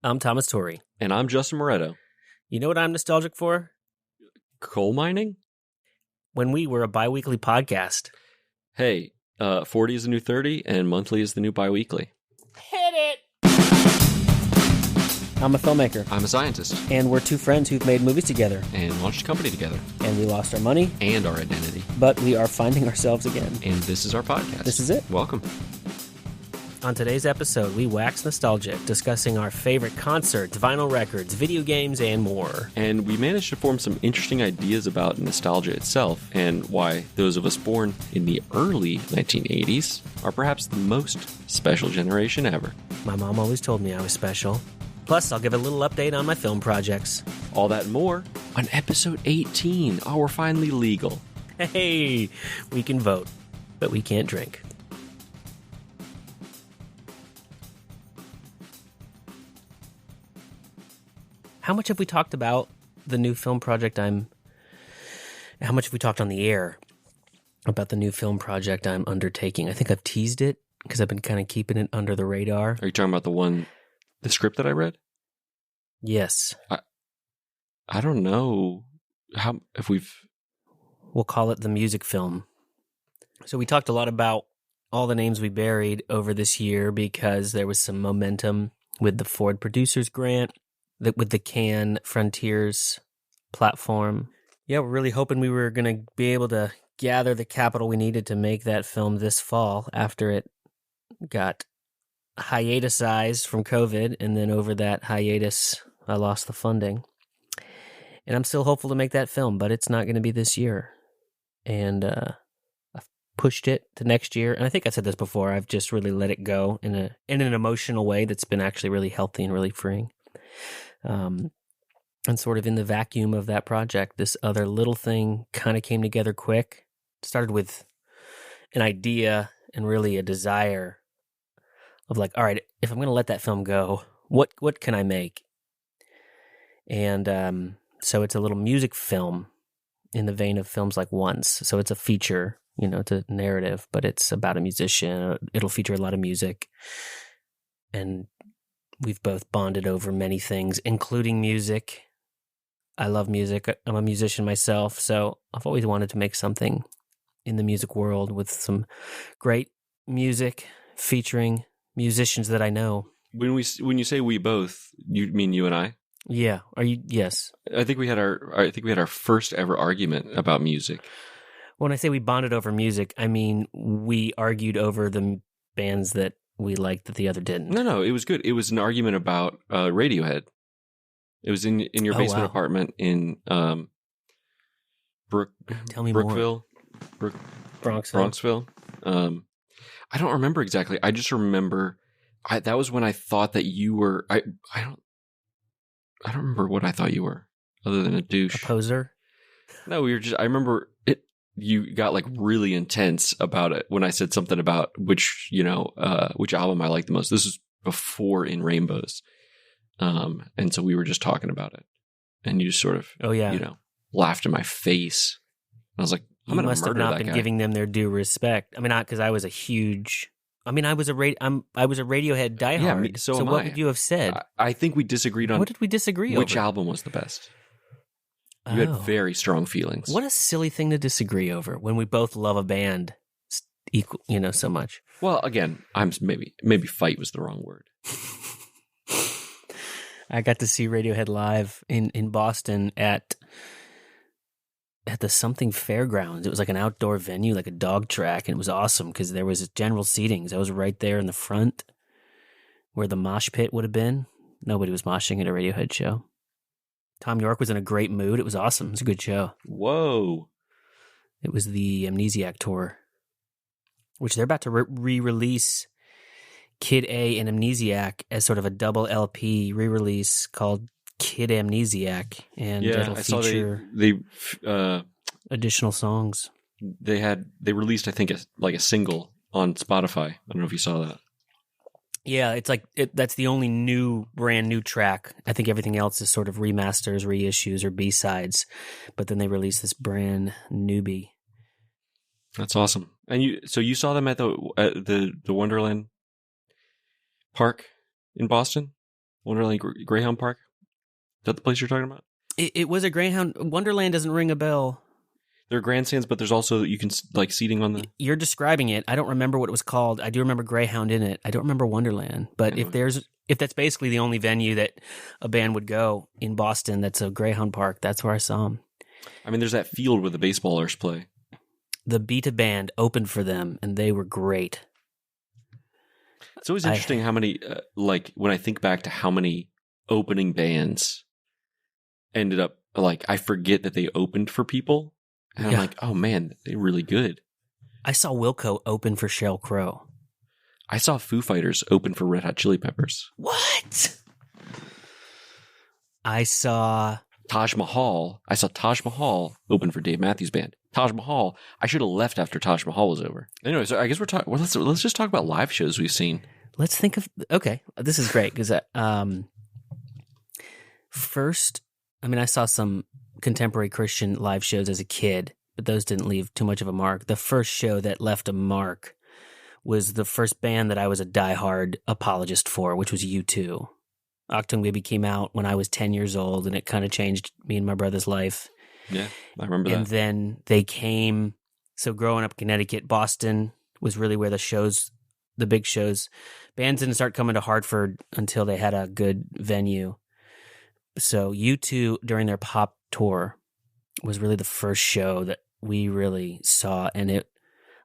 I'm Thomas Torrey. And I'm Justin Moretto. You know what I'm nostalgic for? Coal mining? When we were a bi-weekly podcast. Hey, 40 is the new 30, and monthly is the new bi-weekly. Hit it! I'm a filmmaker. I'm a scientist. And we're two friends who've made movies together. And launched a company together. And we lost our money. And our identity. But we are finding ourselves again. And this is our podcast. This is it. Welcome. On today's episode, we wax nostalgic, discussing our favorite concerts, vinyl records, video games, and more. And we managed to form some interesting ideas about nostalgia itself and why those of us born in the early 1980s are perhaps the most special generation ever. My mom always told me I was special. Plus, I'll give a little update on my film projects. All that and more on episode 18. Oh, we're finally legal. Hey, we can vote, but we can't drink. How much have we talked about the new film project how much have we talked on the air about the new film project I'm undertaking? I think I've teased it because I've been kind of keeping it under the radar. Are you talking about the script that I read? Yes. I don't know We'll call it the music film. So we talked a lot about all the names we buried over this year because there was some momentum with the Ford Producers Grant, with the Cannes Frontiers platform. Yeah, we're really hoping we were going to be able to gather the capital we needed to make that film this fall after it got hiatusized from COVID, and then over that hiatus, I lost the funding. And I'm still hopeful to make that film, but it's not going to be this year. And I've pushed it to next year. And I think I said this before, I've just really let it go in an emotional way that's been actually really healthy and really freeing. And sort of in the vacuum of that project, this other little thing kind of came together quick. It started with an idea and really a desire of like, all right, if I'm going to let that film go, what can I make? And so it's a little music film in the vein of films like Once. So it's a feature, it's a narrative, but it's about a musician. It'll feature a lot of music. And we've both bonded over many things, including music. I love music. I'm a musician myself, so I've always wanted to make something in the music world with some great music featuring musicians that I know. When you say we both, you mean you and I? Yeah. Are you? Yes. I think we had our first ever argument about music. When I say we bonded over music, I mean we argued over the bands that we liked that the other didn't. No, it was good. It was an argument about Radiohead. It was in your basement apartment in Tell me Brookville, more. Bronxville. I don't remember exactly. I just remember that was when I thought that you were. I don't remember what I thought you were, other than a douche. A poser? No, we were just. I remember it. You got like really intense about it when I said something about which album I liked the most. This was before In Rainbows. And so we were just talking about it, and you just sort of, laughed in my face. I was like, I'm going to murder that guy. You must have not been giving them their due respect. I mean, not because I was a huge, I was a Radiohead diehard. Yeah, so what would you have said? I think we disagreed on. What did we disagree over? Which album was the best? You had very strong feelings. What a silly thing to disagree over when we both love a band equal, so much. Well, again, maybe fight was the wrong word. I got to see Radiohead live in Boston at the something fairgrounds. It was like an outdoor venue, like a dog track, and it was awesome because there was general seatings. I was right there in the front where the mosh pit would have been. Nobody was moshing at a Radiohead show. Tom York was in a great mood. It was awesome. It was a good show. Whoa. It was the Amnesiac tour, which they're about to re-release Kid A and Amnesiac as sort of a double LP re-release called Kid Amnesiac, and it'll feature additional songs. They released, I think, a single on Spotify. I don't know if you saw that. Yeah, it's like that's the only brand new track. I think everything else is sort of remasters, reissues, or B-sides. But then they released this brand newbie. That's awesome. And you saw them at the Wonderland Park in Boston? Wonderland Greyhound Park? Is that the place you're talking about? It was a Greyhound. Wonderland doesn't ring a bell. There are grandstands, but there's also you can like seating on the. You're describing it. I don't remember what it was called. I do remember Greyhound in it. I don't remember Wonderland. But Anyway. if that's basically the only venue that a band would go in Boston, that's a Greyhound Park. That's where I saw them. I mean, there's that field where the baseballers play. The Beta Band opened for them, and they were great. It's always interesting how many, like, when I think back to how many opening bands ended up, like, I forget that they opened for people. And I'm like, oh man, they're really good. I saw Wilco open for Sheryl Crow. I saw Foo Fighters open for Red Hot Chili Peppers. What? I saw Taj Mahal open for Dave Matthews Band. Taj Mahal, I should have left after Taj Mahal was over. Anyway, so I guess we're talking. Well, let's just talk about live shows we've seen. Let's think of. Okay, this is great because first, I mean, I saw some contemporary Christian live shows as a kid, but those didn't leave too much of a mark. The first show that left a mark was the first band that I was a diehard apologist for, which was U2. Octung Baby came out when I was 10 years old, and it kind of changed me and my brother's life. Yeah, I remember that. And then they came. So growing up in Connecticut, Boston was really where the big shows. Bands didn't start coming to Hartford until they had a good venue. So U2 during their pop tour was really the first show that we really saw, and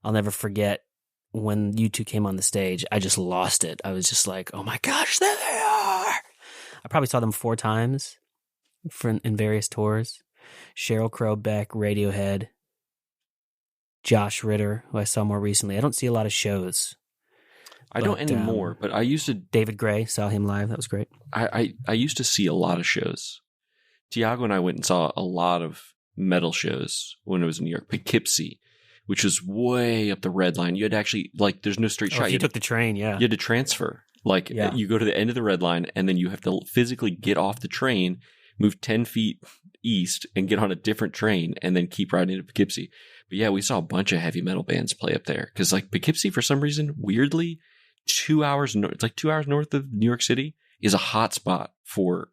I'll never forget when U2 came on the stage. I just lost it. I was just like, "Oh my gosh, there they are!" I probably saw them 4 times in various tours. Sheryl Crow, Beck, Radiohead, Josh Ritter, who I saw more recently. I don't see a lot of shows. I don't anymore, but I used to. David Gray, saw him live. That was great. I used to see a lot of shows. Tiago and I went and saw a lot of metal shows when it was in New York. Poughkeepsie, which was way up the red line. You had to actually, like, there's no straight shot. You took the train, yeah. You had to transfer. Like, you go to the end of the red line, and then you have to physically get off the train, move 10 feet east, and get on a different train, and then keep riding to Poughkeepsie. But yeah, we saw a bunch of heavy metal bands play up there. Because, like, Poughkeepsie, for some reason, weirdly, 2 hours north, it's like 2 hours north of New York City, is a hot spot for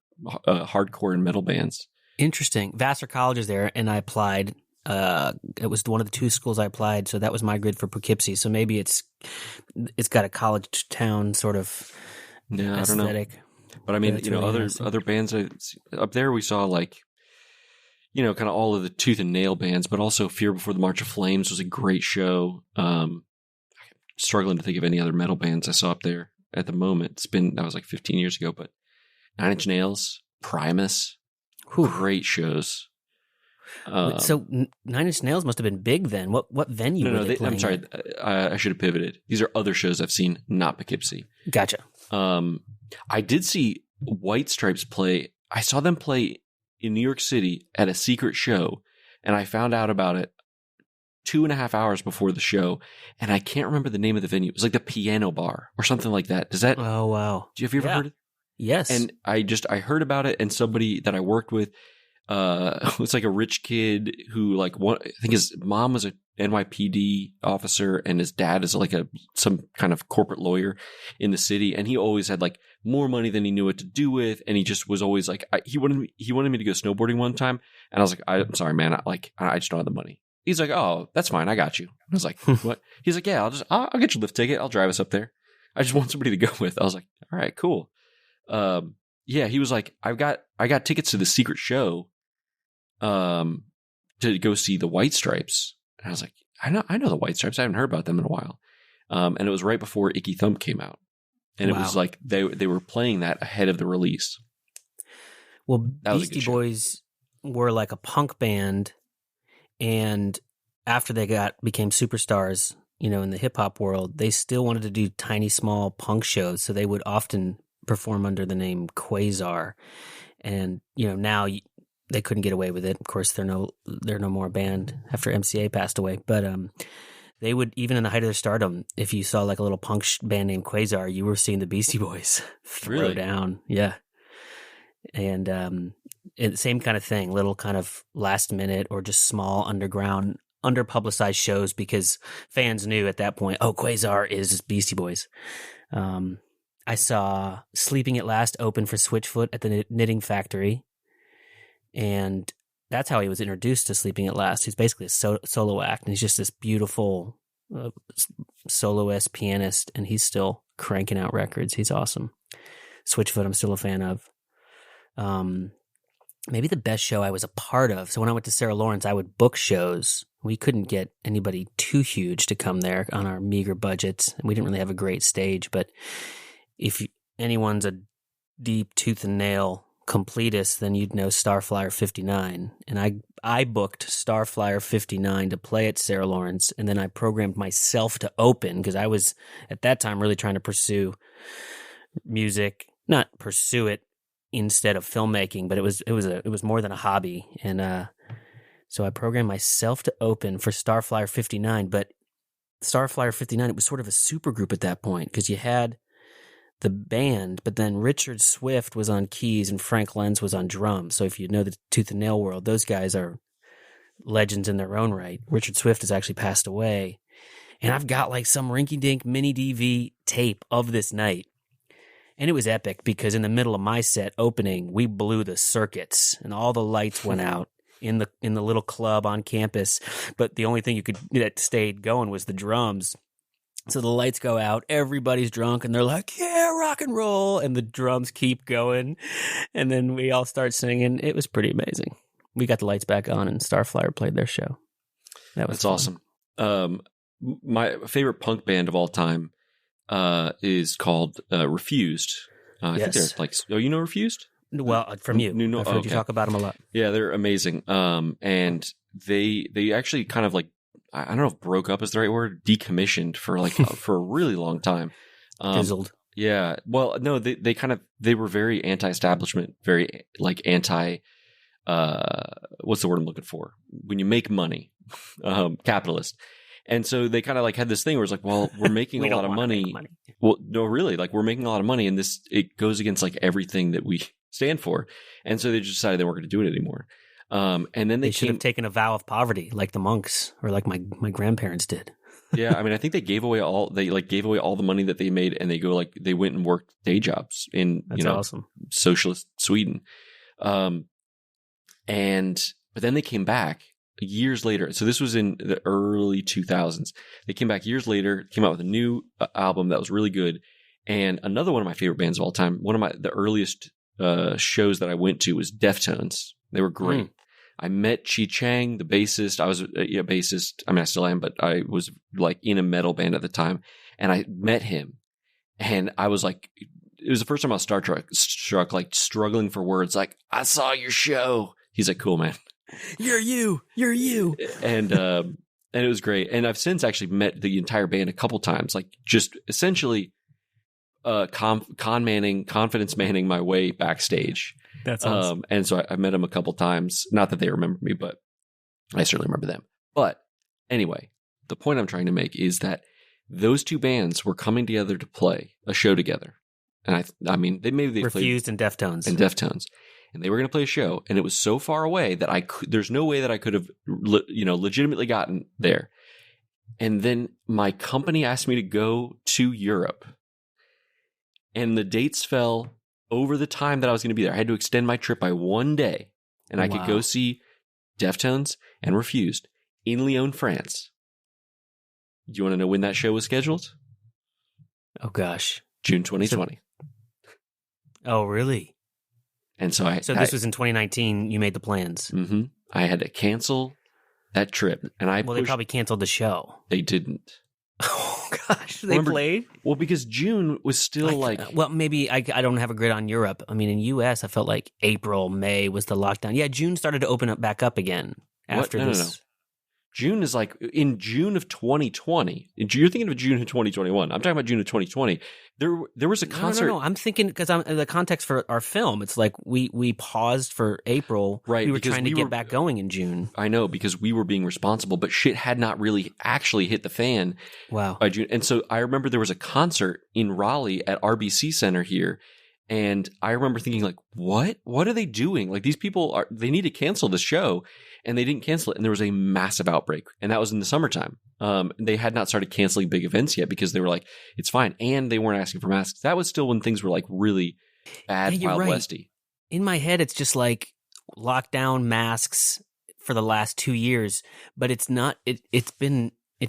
hardcore and metal bands. Interesting. Vassar College is there, and I applied. It was one of the 2 schools I applied, so that was my grid for Poughkeepsie. So maybe it's got a college town sort of aesthetic. I don't know. But I mean, really other bands up there we saw, like, kind of all of the Tooth and Nail bands, but also Fear Before the March of Flames was a great show. Struggling to think of any other metal bands I saw up there at the moment. That was like 15 years ago, but Nine Inch Nails, Primus, great shows. So Nine Inch Nails must have been big then. What venue were they playing? I'm sorry. I should have pivoted. These are other shows I've seen, not Poughkeepsie. Gotcha. I did see White Stripes play. I saw them play in New York City at a secret show, and I found out about it 2.5 hours before the show, and I can't remember the name of the venue. It was like the Piano Bar or something like that. Does that? Oh wow! Have you ever heard it? Yes. And I heard about it, and somebody that I worked with was like a rich kid who, I think his mom was a NYPD officer, and his dad is like some kind of corporate lawyer in the city, and he always had like more money than he knew what to do with, and he just was always like, he wanted me to go snowboarding one time, and I was like, I'm sorry, man, I just don't have the money. He's like, oh, that's fine, I got you. I was like, what? He's like, yeah, I'll get you a lift ticket, I'll drive us up there. I just want somebody to go with. I was like, all right, cool. Yeah, he was like, I got tickets to the secret show, to go see the White Stripes. And I was like, I know the White Stripes. I haven't heard about them in a while. And it was right before Icky Thump came out. And It was like they were playing that ahead of the release. Well, Beastie Boys were like a punk band, and after they became superstars, in the hip hop world, they still wanted to do tiny, small punk shows. So they would often perform under the name Quasar. And, now they couldn't get away with it. Of course, they're no more a band after MCA passed away. But they would, even in the height of their stardom, if you saw like a little punk band named Quasar, you were seeing the Beastie Boys throw down. Yeah. And same kind of thing, little kind of last minute or just small underground, underpublicized shows because fans knew at that point, oh, Quasar is Beastie Boys. I saw Sleeping at Last open for Switchfoot at the Knitting Factory. And that's how he was introduced to Sleeping at Last. He's basically a solo act, and he's just this beautiful soloist pianist, and he's still cranking out records. He's awesome. Switchfoot, I'm still a fan of. Maybe the best show I was a part of. So when I went to Sarah Lawrence, I would book shows. We couldn't get anybody too huge to come there on our meager budgets, and we didn't really have a great stage. But if anyone's a deep tooth and nail completist, then you'd know Starflyer 59. And I booked Starflyer 59 to play at Sarah Lawrence, and then I programmed myself to open because I was at that time really trying to pursue music, not pursue it instead of filmmaking, but it was more than a hobby. And so I programmed myself to open for Starflyer 59, but Starflyer 59, it was sort of a super group at that point because you had the band, but then Richard Swift was on keys and Frank Lenz was on drums. So if you know the Tooth and Nail world, those guys are legends in their own right. Richard Swift has actually passed away. And I've got like some rinky-dink mini DV tape of this night. And it was epic because in the middle of my set opening, we blew the circuits and all the lights went out in the little club on campus. But the only thing that stayed going was the drums. So the lights go out, everybody's drunk, and they're like, yeah, rock and roll, and the drums keep going, and then we all start singing. It was pretty amazing. We got the lights back on, and Starflyer played their show. That's awesome. My favorite punk band of all time is called Refused. I think they're like, you know Refused? Well, from you. I've heard you talk about them a lot. Yeah, they're amazing. And they actually kind of like, I don't know if broke up is the right word, decommissioned for like for a really long time. Fizzled. Yeah. Well, no, they were very anti-establishment, very like anti, what's the word I'm looking for? When you make money, capitalist. And so they kind of like had this thing where it's like, well, we're making a lot of money. Well, no, really, like we're making a lot of money, and it goes against like everything that we stand for. And so they just decided they weren't going to do it anymore. And then they should have taken a vow of poverty, like the monks, or like my grandparents did. Yeah, I mean, I think they gave away all the money that they made, and they went and worked day jobs in awesome. Socialist Sweden. But then they came back years later. So this was in the early 2000s. They came back years later, came out with a new album that was really good, and another one of my favorite bands of all time. One of the earliest shows that I went to was Deftones. They were great. I met Chi Chang, the bassist. I was a bassist. I mean, I still am, but I was like in a metal band at the time. And I met him. And I was like, it was the first time I was struck, like struggling for words. Like, I saw your show. He's like, cool, man. You're you. And it was great. And I've since actually met the entire band a couple times, like just essentially confidence manning my way backstage. That's awesome. And so I met them a couple times. Not that they remember me, but I certainly remember them. But anyway, the point I'm trying to make is that those two bands were coming together to play a show together. And I mean, they Refused and Deftones. And they were going to play a show, and it was so far away that there's no way that I could have, legitimately gotten there. And then my company asked me to go to Europe, and the dates fell over the time that I was going to be there. I had to extend my trip by one day, and I could go see Deftones and Refused in Lyon, France. Do you want to know when that show was scheduled? Oh, gosh. June 2020. Oh, really? And so this was in 2019. You made the plans. Mm-hmm. I had to cancel that trip, and they probably canceled the show. They didn't. Oh gosh, they played. Well, because June was still maybe I don't have a grid on Europe. I mean, in US, I felt like April, May was the lockdown. Yeah, June started to open up back up again after this. No. June is like in June of 2020. You're thinking of June of 2021. I'm talking about June of 2020. There was a concert. No. I'm thinking because the context for our film. It's like we paused for April. Right. We were trying to get back going in June. I know, because we were being responsible, but shit had not really actually hit the fan. Wow. By June. And so I remember there was a concert in Raleigh at RBC Center here. And I remember thinking, like, what are they doing? Like, these people they need to cancel the show, and they didn't cancel it. And there was a massive outbreak, and that was in the summertime. They had not started canceling big events yet because they were like, it's fine. And they weren't asking for masks. That was still when things were like really bad, Yeah, you're Wild right. Westy. In my head, it's just like lockdown masks for the last 2 years, but it's not. It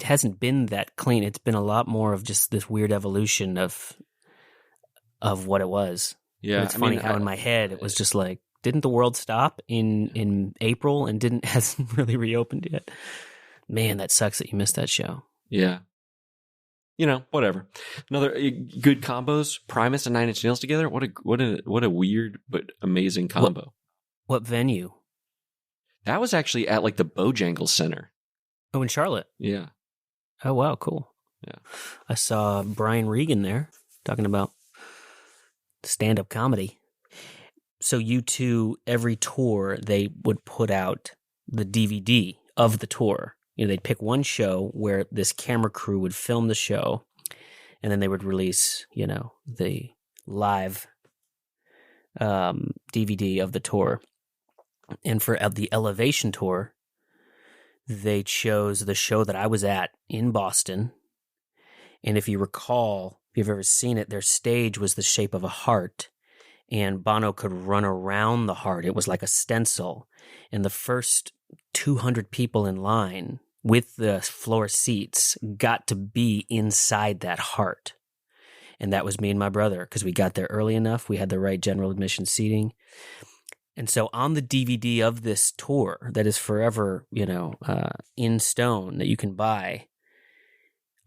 hasn't been that clean. It's been a lot more of just this weird evolution of what it was. Yeah, But it's funny how in my head it was just like, didn't the world stop in April and hasn't really reopened yet? Man, that sucks that you missed that show. Yeah. Whatever. Another good combos, Primus and Nine Inch Nails together. What a weird but amazing combo. What venue? That was actually at like the Bojangles Center. Oh, in Charlotte. Yeah. Oh, wow, cool. Yeah. I saw Brian Regan there talking about stand-up comedy. So U2, every tour, they would put out the DVD of the tour. They'd pick one show where this camera crew would film the show, and then they would release, the live DVD of the tour. And for the Elevation tour, they chose the show that I was at in Boston. And if you recall, if you've ever seen it, their stage was the shape of a heart, and Bono could run around the heart. It was like a stencil. And the first 200 people in line with the floor seats got to be inside that heart. And that was me and my brother, because we got there early enough. We had the right general admission seating. And so on the DVD of this tour that is forever, in stone that you can buy,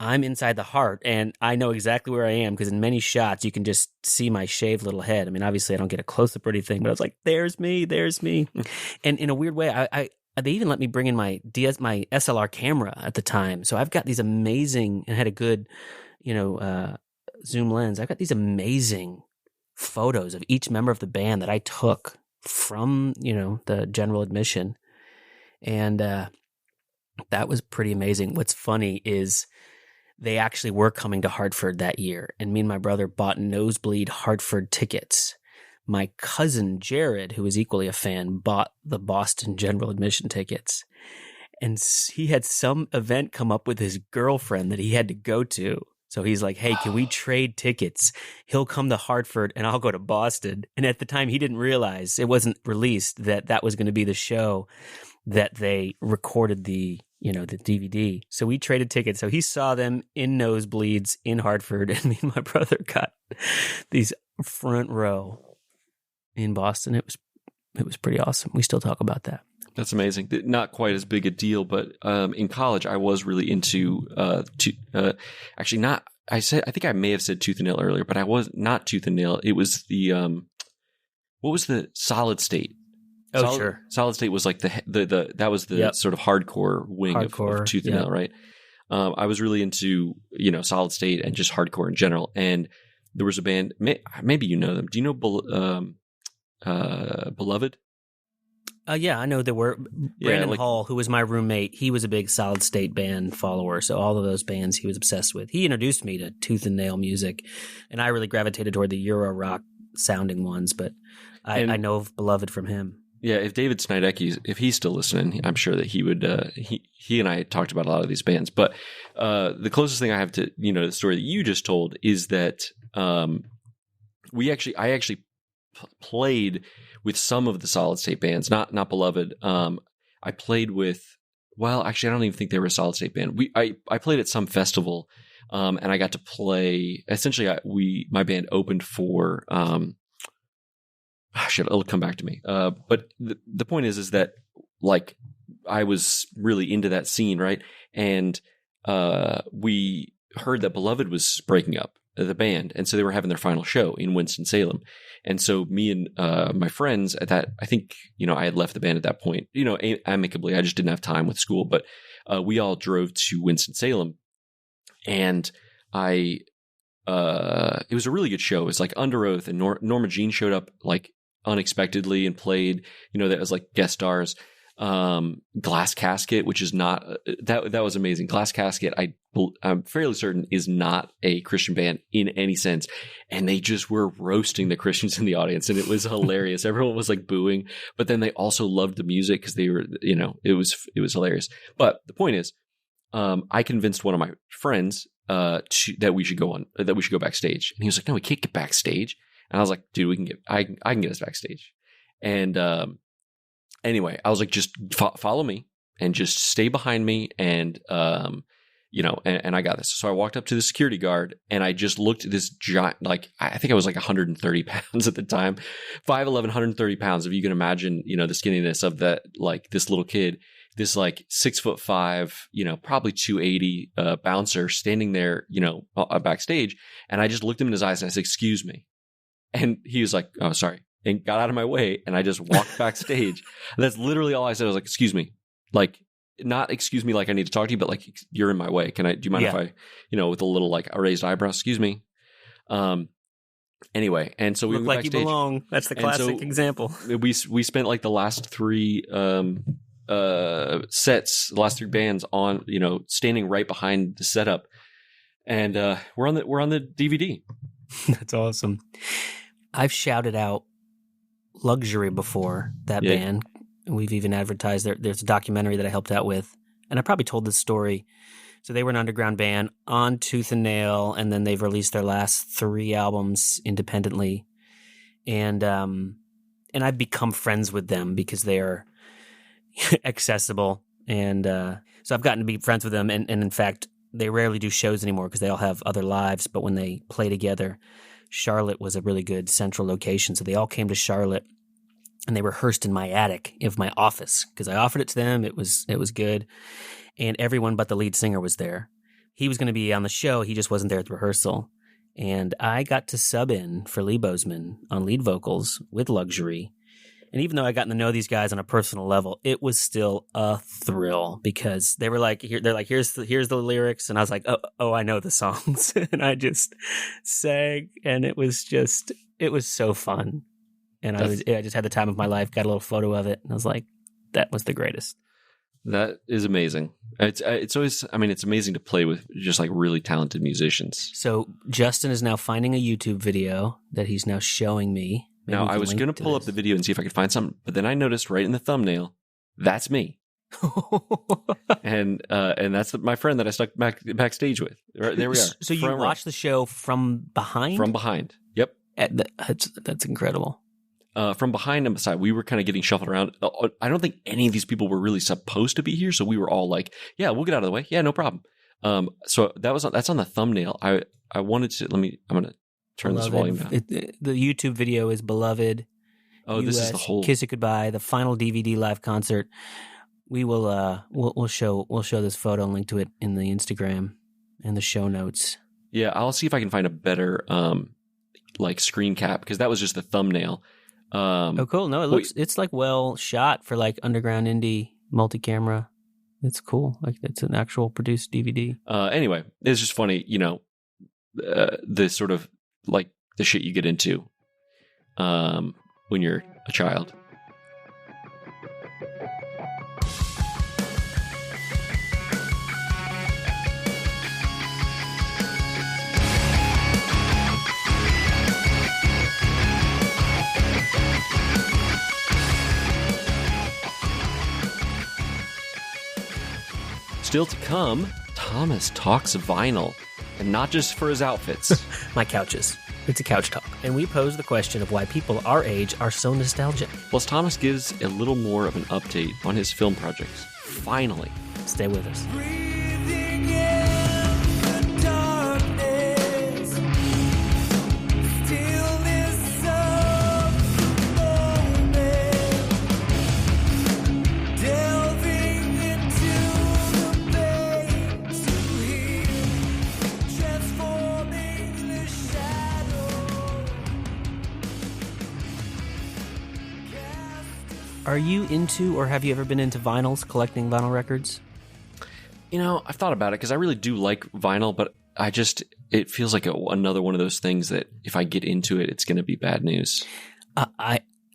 I'm inside the heart, and I know exactly where I am, because in many shots you can just see my shaved little head. I mean, obviously I don't get a close-up or anything, but I was like, there's me. And in a weird way, they even let me bring in my SLR camera at the time. So I've got these amazing, and had a good, zoom lens. I've got these amazing photos of each member of the band that I took from, the general admission. And that was pretty amazing. What's funny is they actually were coming to Hartford that year, and me and my brother bought nosebleed Hartford tickets. My cousin Jared, who was equally a fan, bought the Boston general admission tickets. And he had some event come up with his girlfriend that he had to go to. So he's like, hey, can we trade tickets? He'll come to Hartford and I'll go to Boston. And at the time, he didn't realize, it wasn't released, that was going to be the show that they recorded the DVD. So we traded tickets. So he saw them in nosebleeds in Hartford, and me and my brother got these front row in Boston. It was pretty awesome. We still talk about that. That's amazing. Not quite as big a deal, but in college I was really into actually not. I think I may have said Tooth and Nail earlier, but I was not Tooth and Nail. It was the what was the Solid State? Oh, sure. Solid State was like that was the sort of hardcore wing of Tooth and Nail, right? I was really into Solid State and just hardcore in general. And there was a band, maybe you know them. Do you know Beloved? Yeah, I know there were. Brandon Hall, who was my roommate, he was a big Solid State band follower. So all of those bands he was obsessed with. He introduced me to Tooth and Nail music, and I really gravitated toward the Euro rock sounding ones. But I know of Beloved from him. Yeah, if David Snidecki, if he's still listening, I'm sure that he would. He and I talked about a lot of these bands. But the closest thing I have to the story that you just told is that I actually played with some of the Solid State bands, not Beloved. I played with, actually, I don't even think they were a Solid State band. I played at some festival, and I got to play. Essentially, my band opened for. It'll come back to me. But the point is that like I was really into that scene, right? And we heard that Beloved was breaking up, the band, and so they were having their final show in Winston-Salem. And so me and my friends at that, I think, I had left the band at that point, amicably. I just didn't have time with school, but we all drove to Winston-Salem, and it was a really good show. It was like Under Oath, and Norma Jean showed up like unexpectedly and played, that was like guest stars. Glass Casket, which is not that was amazing. Glass Casket, I'm fairly certain is not a Christian band in any sense, and they just were roasting the Christians in the audience, and it was hilarious. Everyone was like booing, but then they also loved the music because they were, it was hilarious. But the point is, I convinced one of my friends that we should go backstage, and he was like, "No, we can't get backstage." And I was like, "Dude, I can get us backstage." And anyway, I was like, "Just follow me and just stay behind me, and and I got this." So I walked up to the security guard, and I just looked at this giant, like I think I was like 130 pounds at the time, 5'11", 130 pounds. If you can imagine, the skinniness of that, like this little kid. This like 6'5", probably 280 bouncer standing there, backstage. And I just looked him in his eyes and I said, "Excuse me." And he was like, "Oh, sorry." And got out of my way. And I just walked backstage. And that's literally all I said. I was like, "Excuse me." Like, not excuse me like I need to talk to you, but like, "You're in my way. Do you mind if I, with a little like a raised eyebrow, excuse me." Anyway. And so we went like backstage. You belong. That's the classic example. We spent like the last three, sets, the last three bands on, standing right behind the setup, and we're on the DVD. That's awesome. I've shouted out Luxury before, that band. We've even advertised there's a documentary that I helped out with, and I probably told this story. So they were an underground band on Tooth and Nail, and then they've released their last 3 albums independently, and I've become friends with them because they are accessible, and so I've gotten to be friends with them, and in fact they rarely do shows anymore because they all have other lives, but when they play together, Charlotte was a really good central location, so they all came to Charlotte and they rehearsed in my attic of my office because I offered it to them. It was good, and everyone but the lead singer was there. He was going to be on the show, he just wasn't there at the rehearsal, and I got to sub in for Lee Bozeman on lead vocals with Luxury. And even though I gotten to know these guys on a personal level, it was still a thrill because they were like, here's the lyrics, and I was like, oh, I know the songs, and I just sang, and it was so fun, and I just had the time of my life. Got a little photo of it, and I was like, that was the greatest. That is amazing. It's always, it's amazing to play with just like really talented musicians. So Justin is now finding a YouTube video that he's now showing me. Maybe now, I was going to pull up the video and see if I could find something, but then I noticed right in the thumbnail, that's me. and that's my friend that I stuck backstage with. Right, there we are. So you watched the show from behind? From behind. Yep. That's incredible. From behind and beside, we were kind of getting shuffled around. I don't think any of these people were really supposed to be here, so we were all like, "Yeah, we'll get out of the way. Yeah, no problem." So that's on the thumbnail. I wanted to. I'm going to turn this volume down. The YouTube video is Beloved. Oh, US, this is the whole Kiss It Goodbye, the final DVD live concert. We will we'll show this photo and link to it in the Instagram and the show notes. Yeah, I'll see if I can find a better like screen cap because that was just the thumbnail. Oh, cool! No, it's like well shot for like underground indie multi-camera. It's cool. Like it's an actual produced DVD. Anyway, it's just funny, the sort of like the shit you get into when you're a child. Still to come, Thomas talks vinyl, and not just for his outfits. My couches. It's a couch talk. And we pose the question of why people our age are so nostalgic. Plus, Thomas gives a little more of an update on his film projects. Finally. Stay with us. Are you into, or have you ever been into vinyls, collecting vinyl records? I've thought about it because I really do like vinyl, but it feels like another one of those things that if I get into it, it's going to be bad news.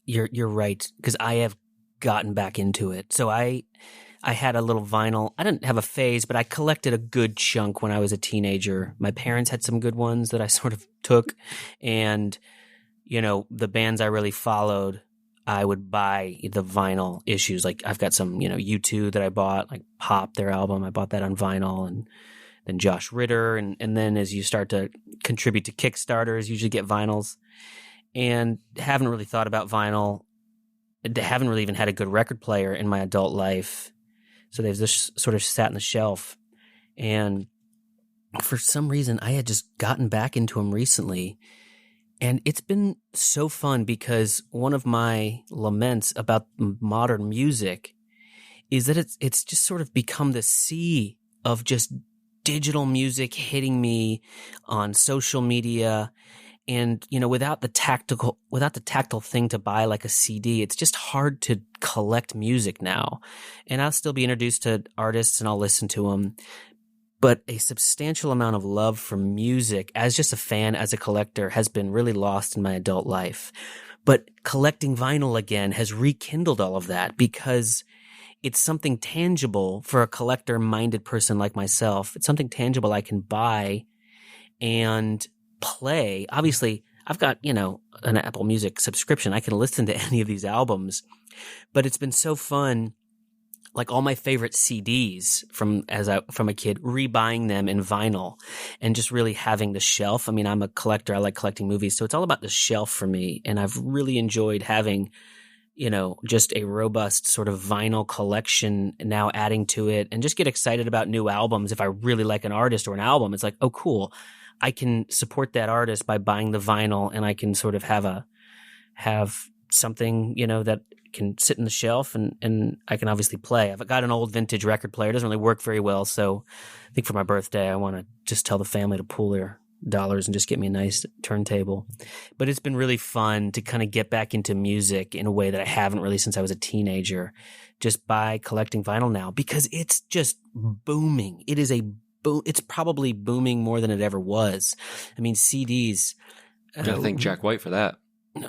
You're right, because I have gotten back into it. So I had a little vinyl. I didn't have a phase, but I collected a good chunk when I was a teenager. My parents had some good ones that I sort of took, and the bands I really followed, I would buy the vinyl issues. Like I've got some, U2 that I bought, like Pop, their album. I bought that on vinyl, and then Josh Ritter. And then as you start to contribute to Kickstarters, you usually get vinyls. And haven't really thought about vinyl. Haven't really even had a good record player in my adult life. So they've just sort of sat on the shelf. And for some reason, I had just gotten back into them recently. And it's been so fun because one of my laments about modern music is that it's just sort of become this sea of just digital music hitting me on social media. And, without the tactile thing to buy like a CD, it's just hard to collect music now. And I'll still be introduced to artists and I'll listen to them. But a substantial amount of love for music as just a fan, as a collector, has been really lost in my adult life. But collecting vinyl again has rekindled all of that because it's something tangible for a collector-minded person like myself. It's something tangible I can buy and play. Obviously, I've got, an Apple Music subscription. I can listen to any of these albums. But it's been so fun, like all my favorite CDs from a kid, rebuying them in vinyl and just really having the shelf. I mean, I'm a collector. I like collecting movies. So it's all about the shelf for me. And I've really enjoyed having, just a robust sort of vinyl collection now adding to it, and just get excited about new albums. If I really like an artist or an album, it's like, oh, cool. I can support that artist by buying the vinyl, and I can sort of have something, that can sit in the shelf and I can obviously play. I've got an old vintage record player. It doesn't really work very well. So I think for my birthday, I want to just tell the family to pool their dollars and just get me a nice turntable. But it's been really fun to kind of get back into music in a way that I haven't really since I was a teenager, just by collecting vinyl now, because it's just booming. It is it's probably booming more than it ever was. I mean, CDs. I thank Jack White for that.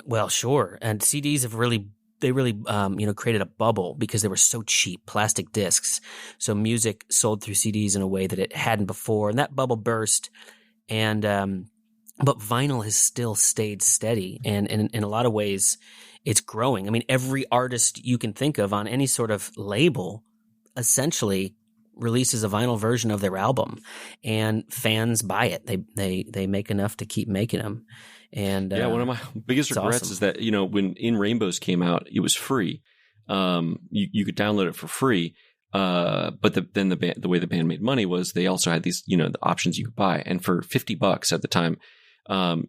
Well, sure. And CDs have really created a bubble because they were so cheap, plastic discs. So music sold through CDs in a way that it hadn't before. And that bubble burst. And, but vinyl has still stayed steady. And in a lot of ways, it's growing. I mean, every artist you can think of on any sort of label essentially releases a vinyl version of their album, and fans buy it. They make enough to keep making them. And one of my biggest regrets is that, when In Rainbows came out, it was free. You could download it for free. But the way the band made money was they also had these, the options you could buy. And for $50 at the time,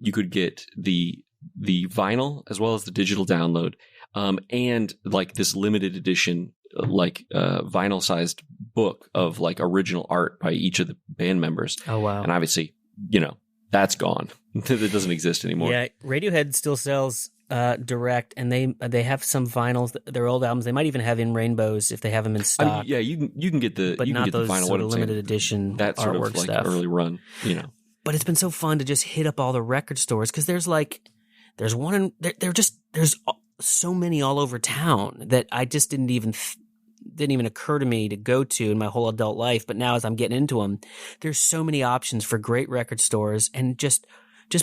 you could get the vinyl as well as the digital download, and like this limited edition, vinyl sized book of like original art by each of the band members. Oh, wow. And obviously, that's gone. That doesn't exist anymore. Yeah. Radiohead still sells direct, and they have some vinyls, their old albums. They might even have In Rainbows if they have them in stock. You can get the, but you not can get those the vinyl. sort of limited edition that sort artwork of like stuff. Early run, But it's been so fun to just hit up all the record stores, because there's so many all over town that I just didn't even occur to me to go to in my whole adult life. But now as I'm getting into them, there's so many options for great record stores, and just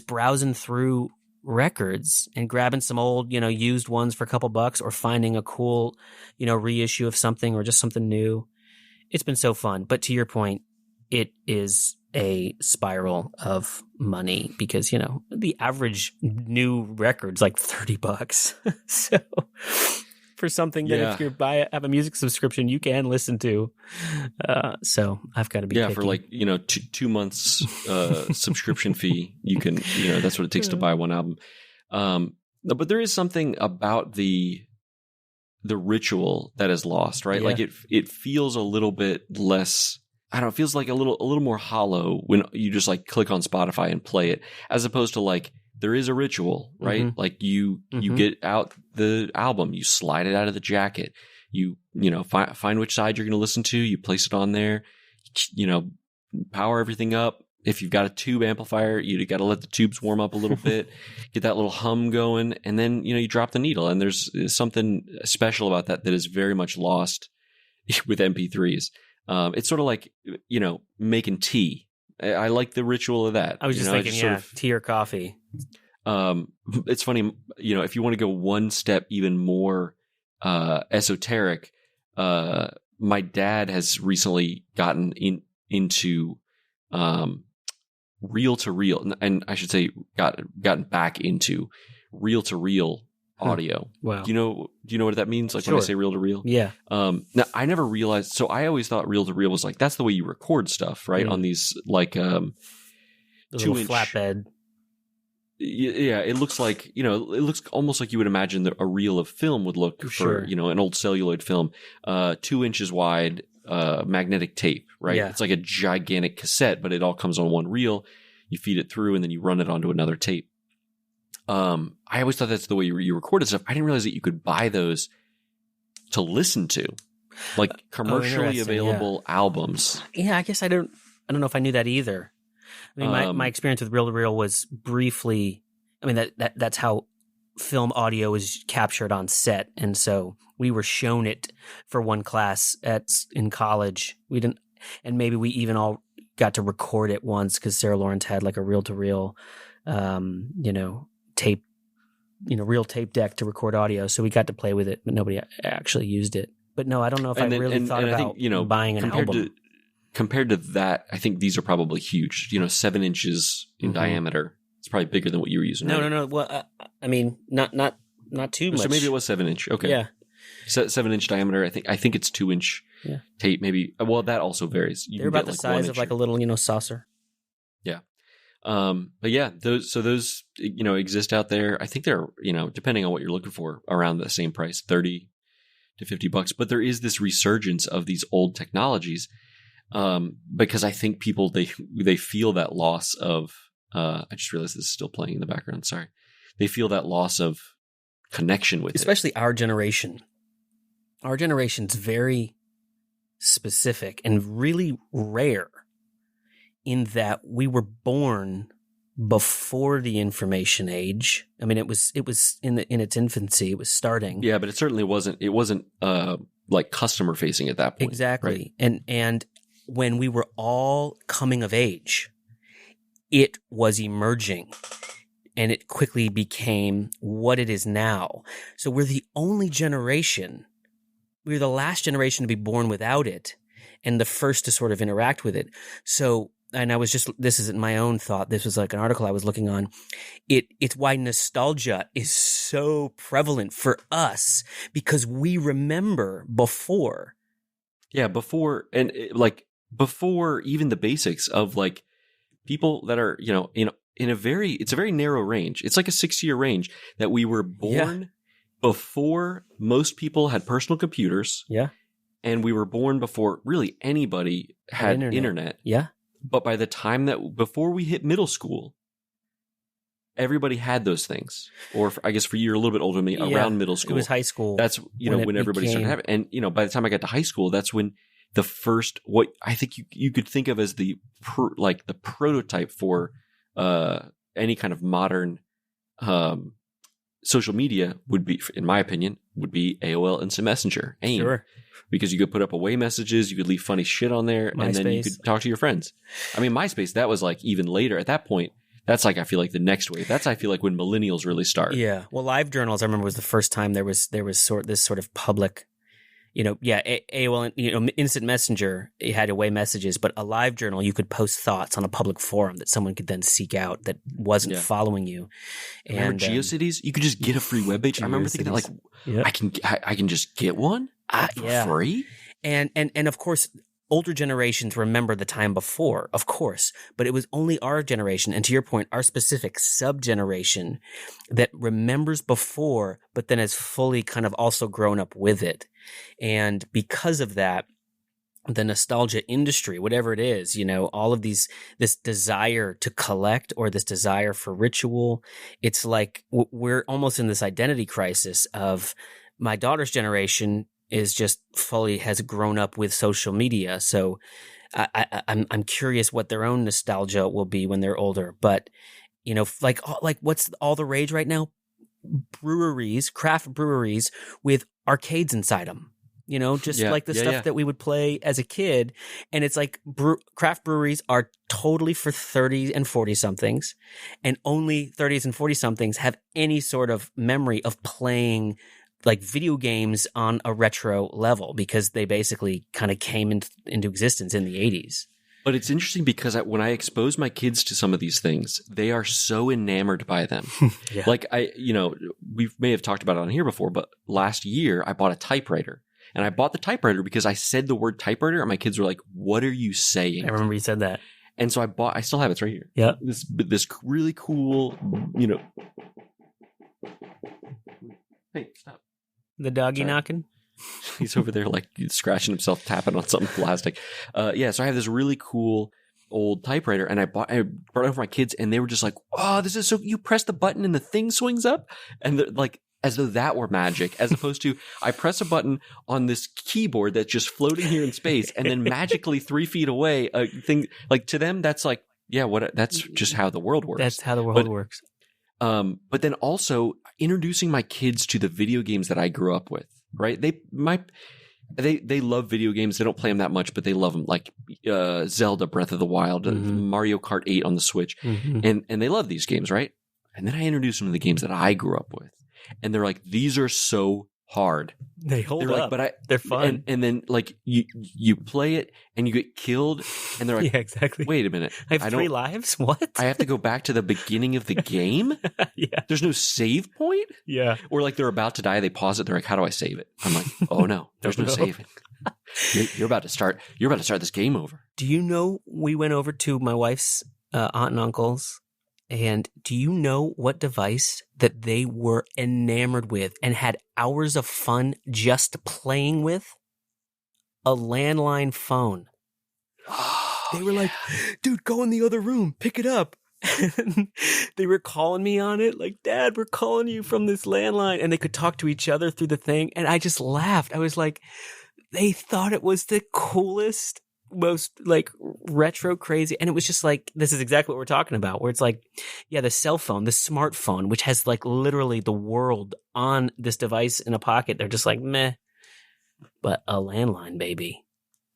browsing through records and grabbing some old, used ones for a couple bucks, or finding a cool, reissue of something, or just something new. It's been so fun. But to your point, it is a spiral of money because, the average new record's like $30. So for something that if you have a music subscription, you can listen to. So I've got to be picky. For like, 2 months subscription fee, you can, that's what it takes to buy one album. But there is something about the ritual that is lost, right? Yeah. Like it feels a little bit less, I don't know, it feels like a little more hollow when you just like click on Spotify and play it, as opposed to like, there is a ritual, right? Mm-hmm. Like you get out the album, you slide it out of the jacket, you find which side you're going to listen to, you place it on there, power everything up, if you've got a tube amplifier, you got to let the tubes warm up a little bit, get that little hum going, and then you drop the needle. And there's something special about that is very much lost with MP3s. It's sort of like making tea. I like the ritual of that. I was just thinking, tea or coffee. It's funny, if you want to go one step even more esoteric, my dad has recently gotten into reel to reel, and I should say gotten back into reel to reel audio. Wow. Do you know what that means? Like, sure. When I say reel to reel? Yeah. Now I never realized. So I always thought reel to reel was like, that's the way you record stuff, right? On these like, the 2-inch flatbed. Yeah. It looks like, it looks almost like you would imagine that a reel of film would look for, an old celluloid film, 2 inches wide, magnetic tape, right? Yeah. It's like a gigantic cassette, but it all comes on one reel. You feed it through and then you run it onto another tape. I always thought that's the way you recorded stuff. I didn't realize that you could buy those to listen to, like commercially available albums. Yeah, I guess I don't know if I knew that either. I mean, my experience with reel to reel was briefly. I mean, that's how film audio is captured on set, and so we were shown it for one class in college. We didn't, and maybe we even all got to record it once because Sarah Lawrence had like a reel to reel, tape, real tape deck to record audio. So we got to play with it, but nobody actually used it. But no, I don't know if I really thought about buying an album. Compared to that, I think these are probably huge. 7 inches in diameter. It's probably bigger than what you were using. No, right? no. Well, I mean, not too much. So maybe it was 7 inch. Okay. Yeah. 7 inch diameter. I think it's 2 inch tape. Maybe. Well, that also varies. They're about the size of like a little, saucer. Yeah. But yeah, those exist out there. I think they're, depending on what you're looking for, around the same price, $30 to $50. But there is this resurgence of these old technologies, because I think people, they feel that loss of, I just realized this is still playing in the background. Sorry. They feel that loss of connection with especially our generation. Our generation's very specific and really rare in that we were born before the information age. I mean, it was in its infancy. It was starting. Yeah, but it certainly wasn't. It wasn't like customer facing at that point. Exactly. Right? And when we were all coming of age, it was emerging, and it quickly became what it is now. So we're the only generation. We're the last generation to be born without it, and the first to sort of interact with it. So. And I was this isn't my own thought. This was like an article I was looking on. It's why nostalgia is so prevalent for us, because we remember before. Yeah, before before even the basics of like people that are, in a very, it's a very narrow range. It's like a 6-year range that we were born before most people had personal computers. Yeah. And we were born before really anybody had internet. Yeah. But by the time before we hit middle school, everybody had those things. Or I guess for you, you're a little bit older than me, around middle school. It was high school. That's, when everybody started having it. And, by the time I got to high school, that's when the first, what I think you could think of as the prototype for any kind of modern social media would be, in my opinion, would be AOL Instant Messenger, AIM. Sure. Because you could put up away messages, you could leave funny shit on there, and then you could talk to your friends. I mean, MySpace, that was like even later. At that point, that's like, I feel like the next wave. That's, I feel like, when millennials really start. Yeah. Well, live journals, I remember, was the first time there was this sort of public, AOL, Instant Messenger, it had away messages, but a live journal, you could post thoughts on a public forum that someone could then seek out that wasn't following you. Remember GeoCities? You could just get a free webpage. I remember thinking that, I can just get one for free? And of course, older generations remember the time before, of course, but it was only our generation, and to your point, our specific sub-generation that remembers before, but then has fully kind of also grown up with it. And because of that, the nostalgia industry, whatever it is, all of this desire to collect or this desire for ritual, it's like we're almost in this identity crisis of my daughter's generation is just fully has grown up with social media. So I'm curious what their own nostalgia will be when they're older. But like what's all the rage right now? Breweries, craft breweries with arcades inside them. Just Yeah, like the yeah, stuff yeah. that we would play as a kid. And it's like craft breweries are totally for 30 and 40 somethings, and only 30s and 40 somethings have any sort of memory of playing like video games on a retro level, because they basically kind of came into existence in the 80s. But it's interesting because when I expose my kids to some of these things, they are so enamored by them. Yeah. Like we may have talked about it on here before, but last year I bought a typewriter. And I bought the typewriter because I said the word typewriter and my kids were like, "What are you saying?" I remember you said that. And so I still have it right here. Yeah. This really cool, Hey, stop. The doggy Sorry. knocking? He's over there like scratching himself, tapping on something plastic. So I have this really cool old typewriter, and I brought it over for my kids, and they were just like, "Oh, this is so." You press the button and the thing swings up, and like as though that were magic, as opposed to I press a button on this keyboard that's just floating here in space, and then magically 3 feet away, a thing like to them that's like, yeah, that's just how the world works. That's how the world works. But then also introducing my kids to the video games that I grew up with. Right? They love video games. They don't play them that much, but they love them, like Zelda Breath of the Wild, Mario Kart 8 on the Switch. And they love these games, right? And then I introduce them to the games that I grew up with. And they're like, "These are so hard." They hold they're up. Like, they're fun. And then like you play it and you get killed, and they're like, yeah, exactly. "Wait a minute. I have 3 lives? What? I have to go back to the beginning of the game?" Yeah. There's no save point? Yeah. Or like they're about to die, they pause it, they're like, "How do I save it?" I'm like, "Oh no, there's no saving. You're about to start this game over." Do you know we went over to my wife's aunt and uncle's, and do you know what device that they were enamored with and had hours of fun just playing with? A landline phone. They were like, "Dude, go in the other room, pick it up." They were calling me on it, like, "Dad, we're calling you from this landline." And they could talk to each other through the thing. And I just laughed. I was like, they thought it was the coolest, most like retro crazy. And it was just like, this is exactly what we're talking about, where it's like, yeah, the cell phone, the smartphone, which has like literally the world on this device in a pocket. They're just like, meh. But a landline, baby.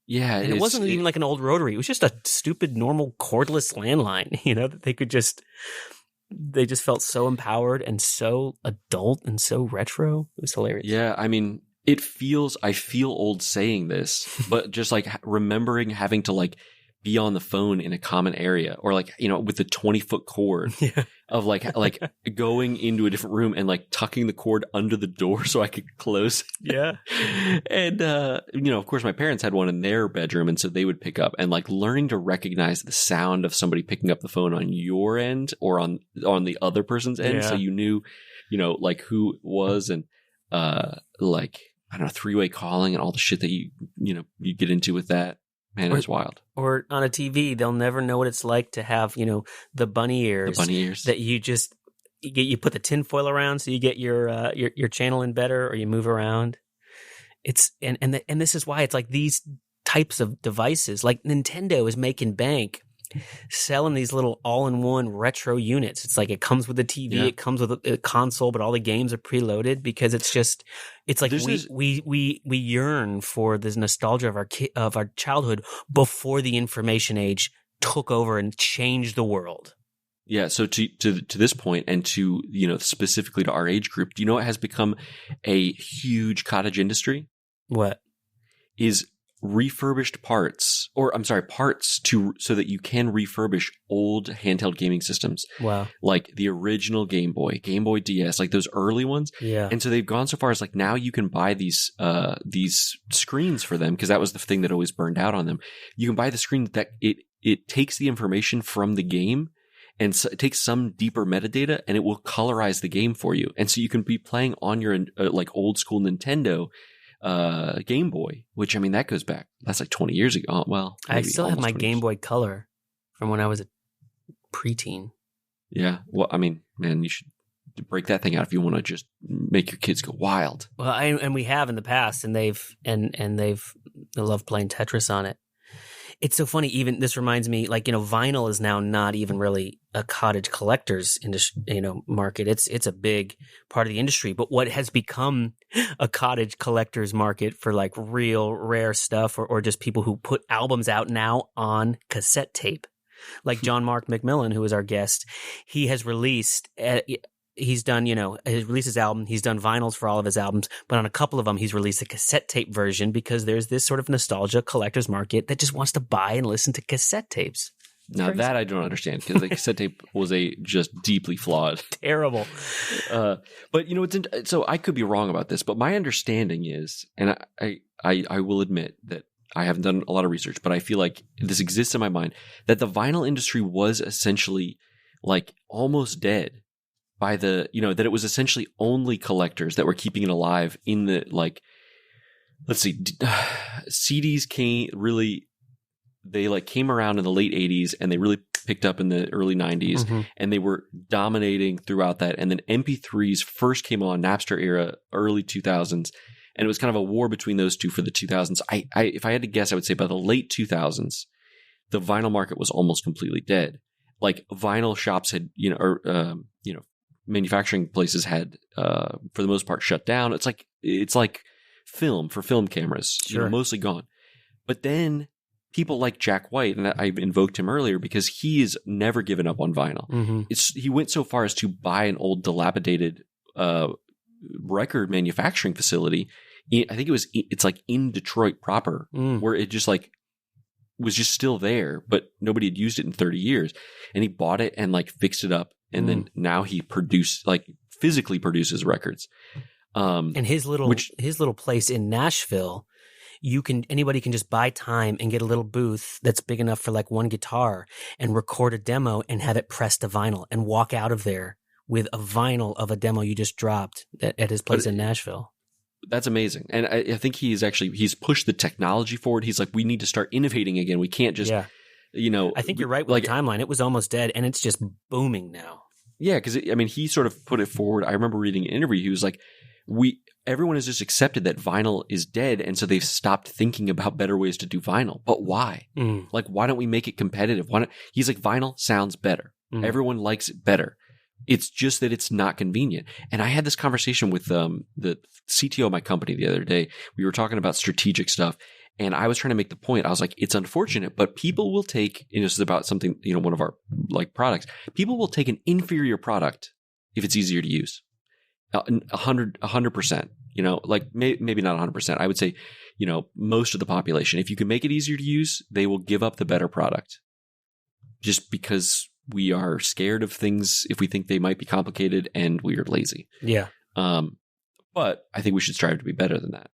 Yeah. And it wasn't even like an old rotary. It was just a stupid, normal cordless landline, that they just felt so empowered and so adult and so retro. It was hilarious. Yeah. I mean, I feel old saying this, but just like remembering having to like be on the phone in a common area, or like, with the 20-foot cord of like going into a different room and like tucking the cord under the door so I could close. Yeah. And, of course my parents had one in their bedroom. And so they would pick up, and like learning to recognize the sound of somebody picking up the phone on your end or on the other person's end. Yeah. So you knew, like who it was, and, like, I don't know, 3-way calling and all the shit that you get into with that. Man, it was wild. Or on a TV, they'll never know what it's like to have, the bunny ears. The bunny ears. That you put the tinfoil around so you get your channel in better, or you move around. It's and this is why it's like these types of devices, like Nintendo is making bank selling these little all-in-one retro units. It's like it comes with a TV, it comes with a console, but all the games are preloaded, because it's like we yearn for this nostalgia of our childhood before the information age took over and changed the world. Yeah. So to this point, and to specifically to our age group, do you know what has become a huge cottage industry? What is refurbished parts, or I'm sorry, parts so that you can refurbish old handheld gaming systems. Wow. Like the original Game Boy DS, like those early ones. Yeah. And so they've gone so far as like now you can buy these screens for them, because that was the thing that always burned out on them. You can buy the screen that it takes the information from the game, and so it takes some deeper metadata, and it will colorize the game for you. And so you can be playing on your like old school Nintendo Game Boy, which, I mean, that goes back, that's like 20 years ago. Oh, well, I still have my 20 Game years. Boy Color from when I was a preteen. Yeah. Well, I mean, man, you should break that thing out if you want to just make your kids go wild. Well, and we have in the past, and they love playing Tetris on it. It's so funny. Even this reminds me, like, vinyl is now not even really a cottage collector's industry, market. It's a big part of the industry. But what has become a cottage collector's market for like real rare stuff, or just people who put albums out now on cassette tape, like John Mark McMillan, who was our guest, he has released. He's done, he's released his album. He's done vinyls for all of his albums, but on a couple of them, he's released a cassette tape version because there's this sort of nostalgia collector's market that just wants to buy and listen to cassette tapes. Now that I don't understand, because the cassette tape was just deeply flawed. Terrible. But so I could be wrong about this, but my understanding is, and I will admit that I haven't done a lot of research, but I feel like this exists in my mind, that the vinyl industry was essentially like almost dead. By that it was essentially only collectors that were keeping it alive in the, like, let's see, CDs came around in the late 80s and they really picked up in the early 90s, and they were dominating throughout that. And then MP3s first came on, Napster era, early 2000s, and it was kind of a war between those two for the 2000s. If I had to guess, I would say by the late 2000s, the vinyl market was almost completely dead. Like vinyl shops had, manufacturing places had, for the most part, shut down. It's like film for film cameras, sure, mostly gone. But then people like Jack White, and I invoked him earlier because he has never given up on vinyl. He went so far as to buy an old dilapidated record manufacturing facility. I think it's like in Detroit proper, where it just like was just still there, but nobody had used it in 30 years. And he bought it and like fixed it up. And then now he physically produces records. And his little place in Nashville, anybody can just buy time and get a little booth that's big enough for like one guitar and record a demo and have it pressed to vinyl and walk out of there with a vinyl of a demo you just dropped at his place in Nashville. That's amazing. And I think he's pushed the technology forward. He's like, we need to start innovating again. We can't just, I think you're right with the timeline. It was almost dead and it's just booming now. Yeah, because he sort of put it forward. I remember reading an interview. He was like, everyone has just accepted that vinyl is dead, and so they've stopped thinking about better ways to do vinyl. But why? Like, why don't we make it competitive? He's like, vinyl sounds better. Everyone likes it better. It's just that it's not convenient. And I had this conversation with the CTO of my company the other day. We were talking about strategic stuff. And I was trying to make the point. I was like, it's unfortunate, but people will take, this is about something, one of our like products. People will take an inferior product if it's easier to use. 100%, like maybe not 100%. I would say, most of the population, if you can make it easier to use, they will give up the better product just because we are scared of things if we think they might be complicated and we are lazy. Yeah. But I think we should strive to be better than that.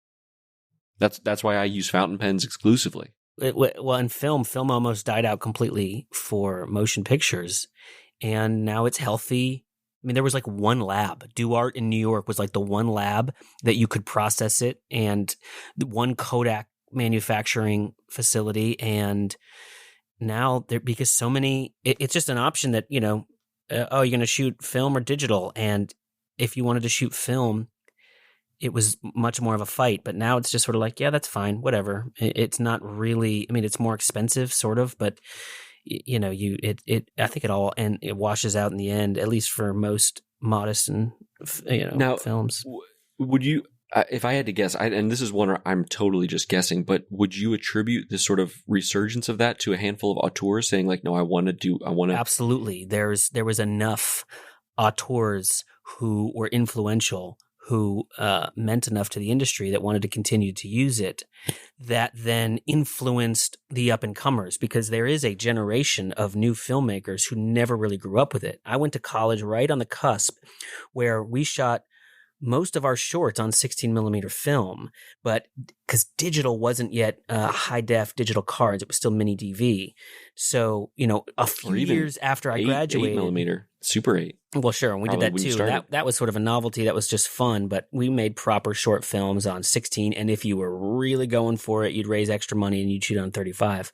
That's why I use fountain pens exclusively. Well, in film almost died out completely for motion pictures, and now it's healthy. I mean, there was like one lab. DuArt in New York was like the one lab that you could process it, and the one Kodak manufacturing facility. And now because so many, it's just an option that, you're going to shoot film or digital. And if you wanted to shoot film, it was much more of a fight, but now it's just sort of like, yeah, that's fine, whatever. It's not really, it's more expensive sort of, but I think it washes out in the end, at least for most modest and, now, films. Would you, if I had to guess, and this is one where I'm totally just guessing, but would you attribute this sort of resurgence of that to a handful of auteurs saying like, no, I want to. Absolutely. There was enough auteurs who were influential, who meant enough to the industry that wanted to continue to use it, that then influenced the up-and-comers, because there is a generation of new filmmakers who never really grew up with it. I went to college right on the cusp where we shot most of our shorts on 16 millimeter film, but because digital wasn't yet high def digital cards, it was still mini DV. So, a few years after I graduated, 8 millimeter, Super 8. Well, sure, and we did that too. That was sort of a novelty. That was just fun, but we made proper short films on 16, and if you were really going for it, you'd raise extra money and you'd shoot on 35.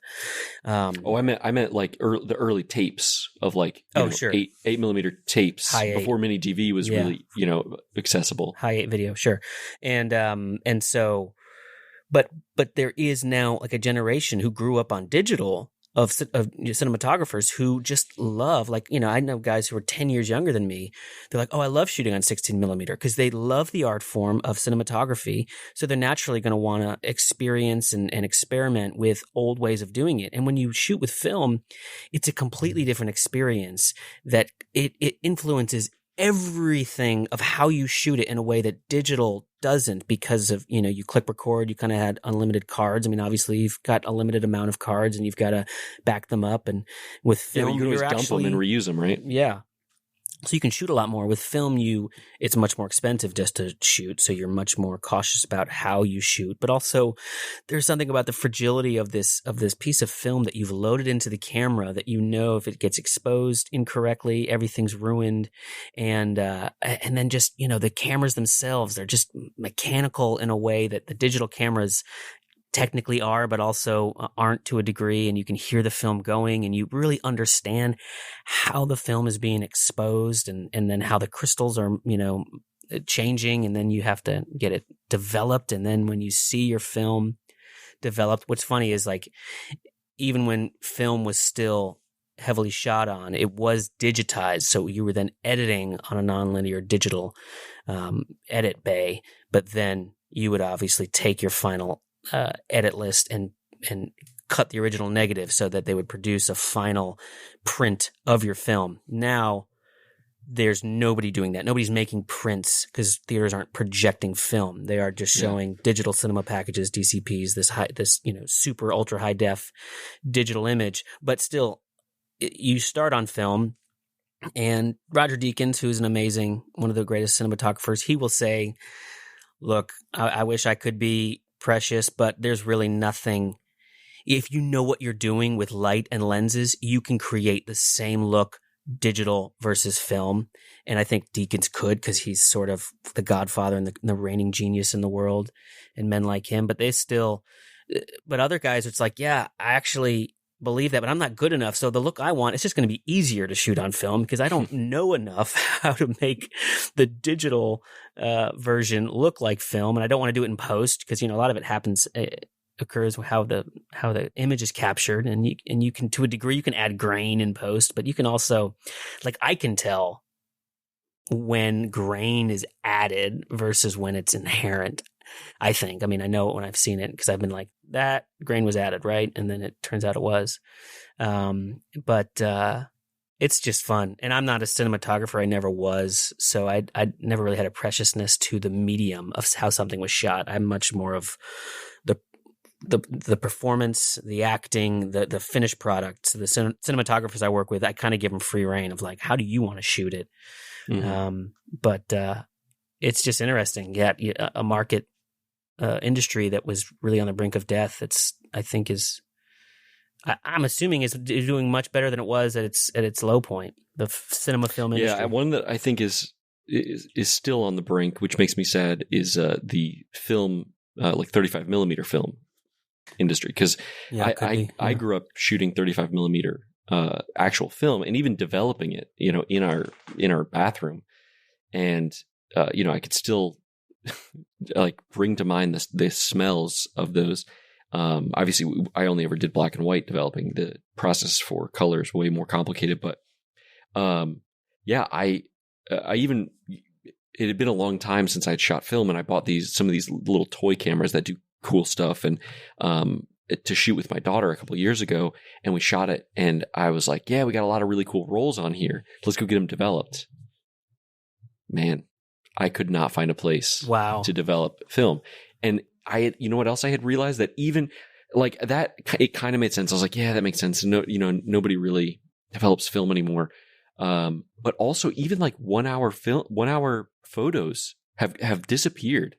I meant like the early tapes of like sure, 8 millimeter tapes before mini DV was really accessible. High 8 video, sure, and so but there is now like a generation who grew up on digital of cinematographers who just love, like, I know guys who are 10 years younger than me. They're like, oh, I love shooting on 16 millimeter because they love the art form of cinematography. So they're naturally going to want to experience and experiment with old ways of doing it. And when you shoot with film, it's a completely different experience that it influences everything of how you shoot it in a way that digital doesn't, because of, you click record, you kind of had unlimited cards. I mean, obviously you've got a limited amount of cards and you've got to back them up. And with film, you can always dump them and reuse them, right? Yeah. So you can shoot a lot more. With film, it's much more expensive just to shoot, so you're much more cautious about how you shoot. But also, there's something about the fragility of this piece of film that you've loaded into the camera that if it gets exposed incorrectly, everything's ruined. And then just, the cameras themselves, they're just mechanical in a way that the digital cameras technically are, but also aren't to a degree, and you can hear the film going and you really understand how the film is being exposed and then how the crystals are, changing, and then you have to get it developed. And then when you see your film developed, what's funny is, like, even when film was still heavily shot on, it was digitized. So you were then editing on a nonlinear digital edit bay, but then you would obviously take your final edit list and cut the original negative so that they would produce a final print of your film. Now, there's nobody doing that. Nobody's making prints because theaters aren't projecting film. They are just showing digital cinema packages, DCPs, this super ultra high def digital image. But still, you start on film, and Roger Deakins, who's one of the greatest cinematographers, he will say, look, I wish I could be precious, but there's really nothing. If you know what you're doing with light and lenses, you can create the same look digital versus film. And I think Deakins could, because he's sort of the godfather and the reigning genius in the world, and men like him. But other guys, it's like, yeah, I actually believe that, but I'm not good enough. So the look I want, it's just going to be easier to shoot on film because I don't know enough how to make the digital version look like film. And I don't want to do it in post because, a lot of it occurs how the image is captured. And you can, to a degree, you can add grain in post, but you can also, like, I can tell when grain is added versus when it's inherent. I think. I mean, I know it when I've seen it because I've been like, that grain was added, right? And then it turns out it was. But it's just fun. And I'm not a cinematographer. I never was. So I never really had a preciousness to the medium of how something was shot. I'm much more of the performance, the acting, the finished product. So the cinematographers I work with, I kind of give them free reign of, like, how do you want to shoot it? Mm-hmm. But it's just interesting. Yeah, a market industry that was really on the brink of death. I'm assuming is doing much better than it was at its low point. The cinema film industry. Yeah, one that I think is still on the brink, which makes me sad, is the film, like 35 millimeter film industry. Because I grew up shooting 35 millimeter actual film, and even developing it, in our bathroom, and I could still like bring to mind the smells of those. Obviously, I only ever did black and white developing. The process for color is way more complicated. But I even, it had been a long time since I'd shot film, and I bought some of these little toy cameras that do cool stuff, and to shoot with my daughter a couple of years ago, and we shot it, and I was like, yeah, we got a lot of really cool rolls on here. Let's go get them developed. Man, I could not find a place to develop film. And you know what else I had realized? That even like that, it kind of made sense. I was like, yeah, that makes sense. No, nobody really develops film anymore. But also even like 1 hour photos have disappeared.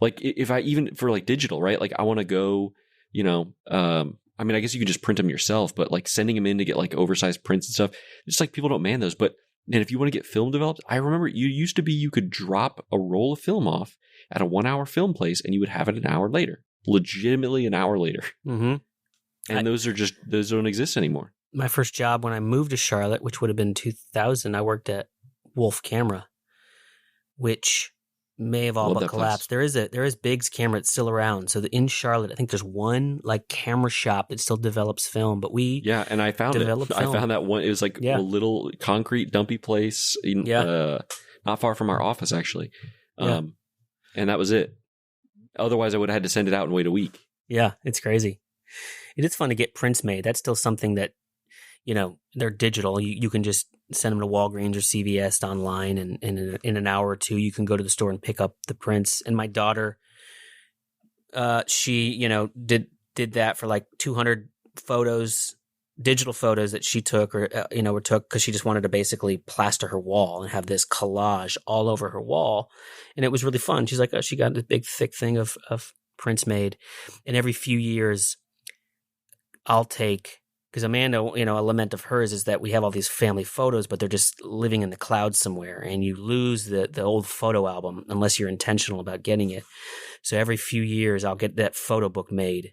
Like if I, even for like digital, right? Like I want to go, I mean, I guess you can just print them yourself, but like sending them in to get like oversized prints and stuff, just like people don't man those. And if you want to get film developed, I remember you could drop a roll of film off at a 1 hour film place and you would have it an hour later, legitimately an hour later. Mm-hmm. And those don't exist anymore. My first job when I moved to Charlotte, which would have been 2000, I worked at Wolf Camera, which may have I all love but that place. collapsed. There is Big's camera that's still around. So in Charlotte, I think there's one like camera shop that still develops film, but we Yeah, and I found it. develop I film. found that one. It was like a Yeah. little concrete dumpy place, not far from our office actually. Yeah. And that was it. Otherwise, I would have had to send it out and wait a week. Yeah, it's crazy. It is fun to get prints made. That's still something that, they're digital. You can just send them to Walgreens or CVS online, and in an hour or two, you can go to the store and pick up the prints. And my daughter, she, did that for like 200 photos, digital photos that she took or took because she just wanted to basically plaster her wall and have this collage all over her wall. And it was really fun. She's like, she got this big, thick thing of prints made. And every few years, I'll take, because Amanda, a lament of hers is that we have all these family photos, but they're just living in the clouds somewhere, and you lose the old photo album unless you're intentional about getting it. So every few years, I'll get that photo book made,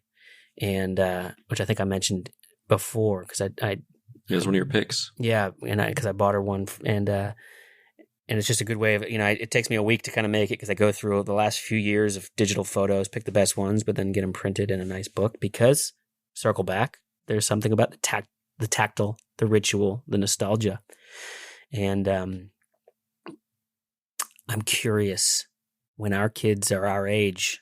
and which I think I mentioned before, because It was one of your picks. Yeah, and because I bought her one, and it's just a good way of, it takes me a week to kind of make it because I go through the last few years of digital photos, pick the best ones, but then get them printed in a nice book because, circle back, there's something about the tactile, the ritual, the nostalgia. And I'm curious, when our kids are our age,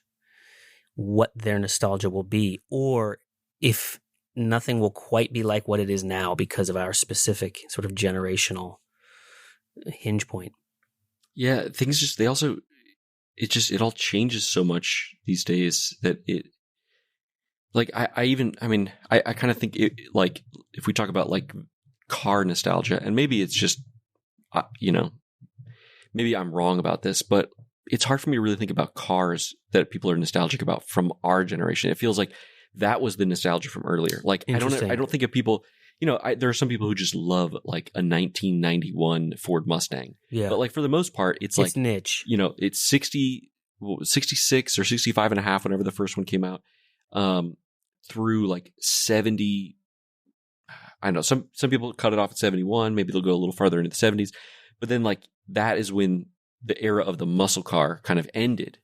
what their nostalgia will be, or if nothing will quite be like what it is now because of our specific sort of generational hinge point. Yeah, things just, it all changes so much these days that it, like, I kind of think it, like, if we talk about like car nostalgia, and maybe it's just, maybe I'm wrong about this, but it's hard for me to really think about cars that people are nostalgic about from our generation. It feels like that was the nostalgia from earlier. Like, I don't think of people, there are some people who just love like a 1991 Ford Mustang. Yeah. But like for the most part, it's like niche. It's 66 or 65 and a half whenever the first one came out. Through like 70, I don't know, some people cut it off at 71, maybe they'll go a little farther into the 70s, but then like that is when the era of the muscle car kind of ended,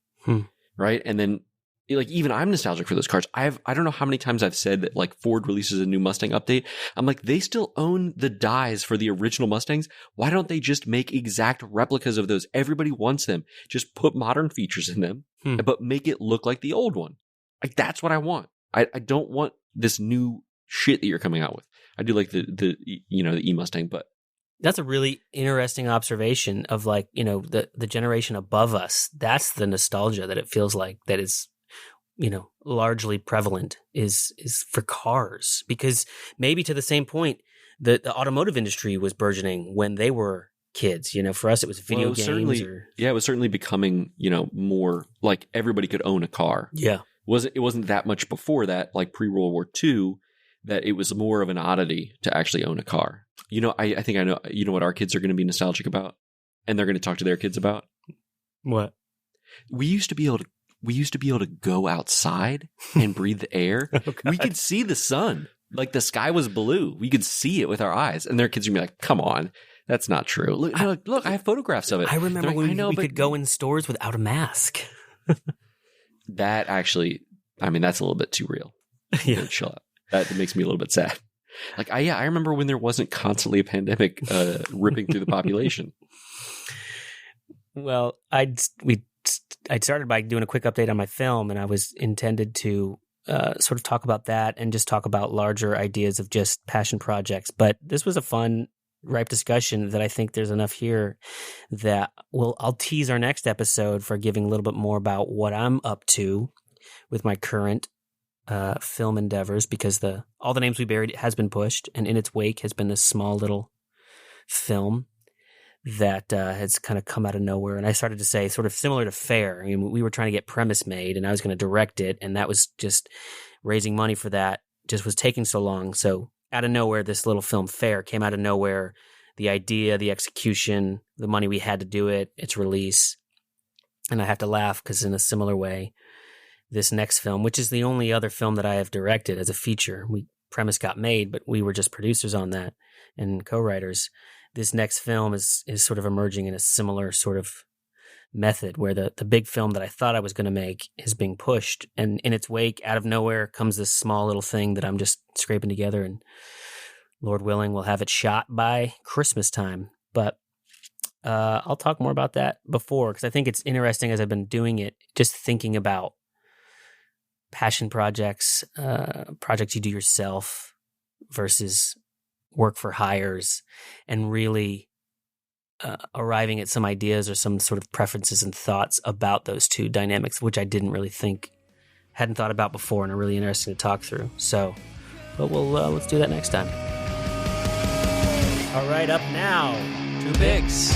right? And then like even I'm nostalgic for those cars. I don't know how many times I've said that like Ford releases a new Mustang update. I'm like, they still own the dies for the original Mustangs. Why don't they just make exact replicas of those? Everybody wants them. Just put modern features in them, but make it look like the old one. Like that's what I want. I don't want this new shit that you're coming out with. I do like the E-Mustang, but that's a really interesting observation of like, the generation above us. That's the nostalgia that it feels like that is, largely prevalent is for cars, because maybe to the same point, the automotive industry was burgeoning when they were kids. For us, it was video games. It was certainly becoming, more like everybody could own a car. Yeah. It wasn't that much before that, like pre-World War II, that it was more of an oddity to actually own a car. I think I know, what our kids are going to be nostalgic about, and they're going to talk to their kids about? What? We used to be able to go outside and breathe the air. Oh, we could see the sun. Like the sky was blue. We could see it with our eyes. And their kids are going to be like, come on, that's not true. Look, I have photographs of it. I remember when we could go in stores without a mask. That actually, that's a little bit too real. Yeah. Chill out. That makes me a little bit sad. Like, I remember when there wasn't constantly a pandemic ripping through the population. Well, I'd started by doing a quick update on my film, and I was intended to sort of talk about that and just talk about larger ideas of just passion projects. But this was a fun, ripe discussion that I think there's enough here that I'll tease our next episode for giving a little bit more about what I'm up to with my current film endeavors, because all the names we buried has been pushed, and in its wake has been this small little film that has kind of come out of nowhere. And I started to say, sort of similar to Fair. We were trying to get premise made, and I was going to direct it, and that was just raising money for that just was taking so long. So out of nowhere, this little film Fair came out of nowhere. The idea, the execution, the money we had to do it, its release. And I have to laugh because in a similar way, this next film, which is the only other film that I have directed as a feature, premise got made, but we were just producers on that and co-writers. This next film is sort of emerging in a similar sort of method where the big film that I thought I was going to make is being pushed, and in its wake, out of nowhere, comes this small little thing that I'm just scraping together, and Lord willing, we'll have it shot by Christmas time. But I'll talk more about that because I think it's interesting as I've been doing it, just thinking about passion projects, projects you do yourself versus work for hires, and really arriving at some ideas or some sort of preferences and thoughts about those two dynamics, which I hadn't thought about before, and are really interesting to talk through. So, but let's do that next time. All right, up now, 2 picks.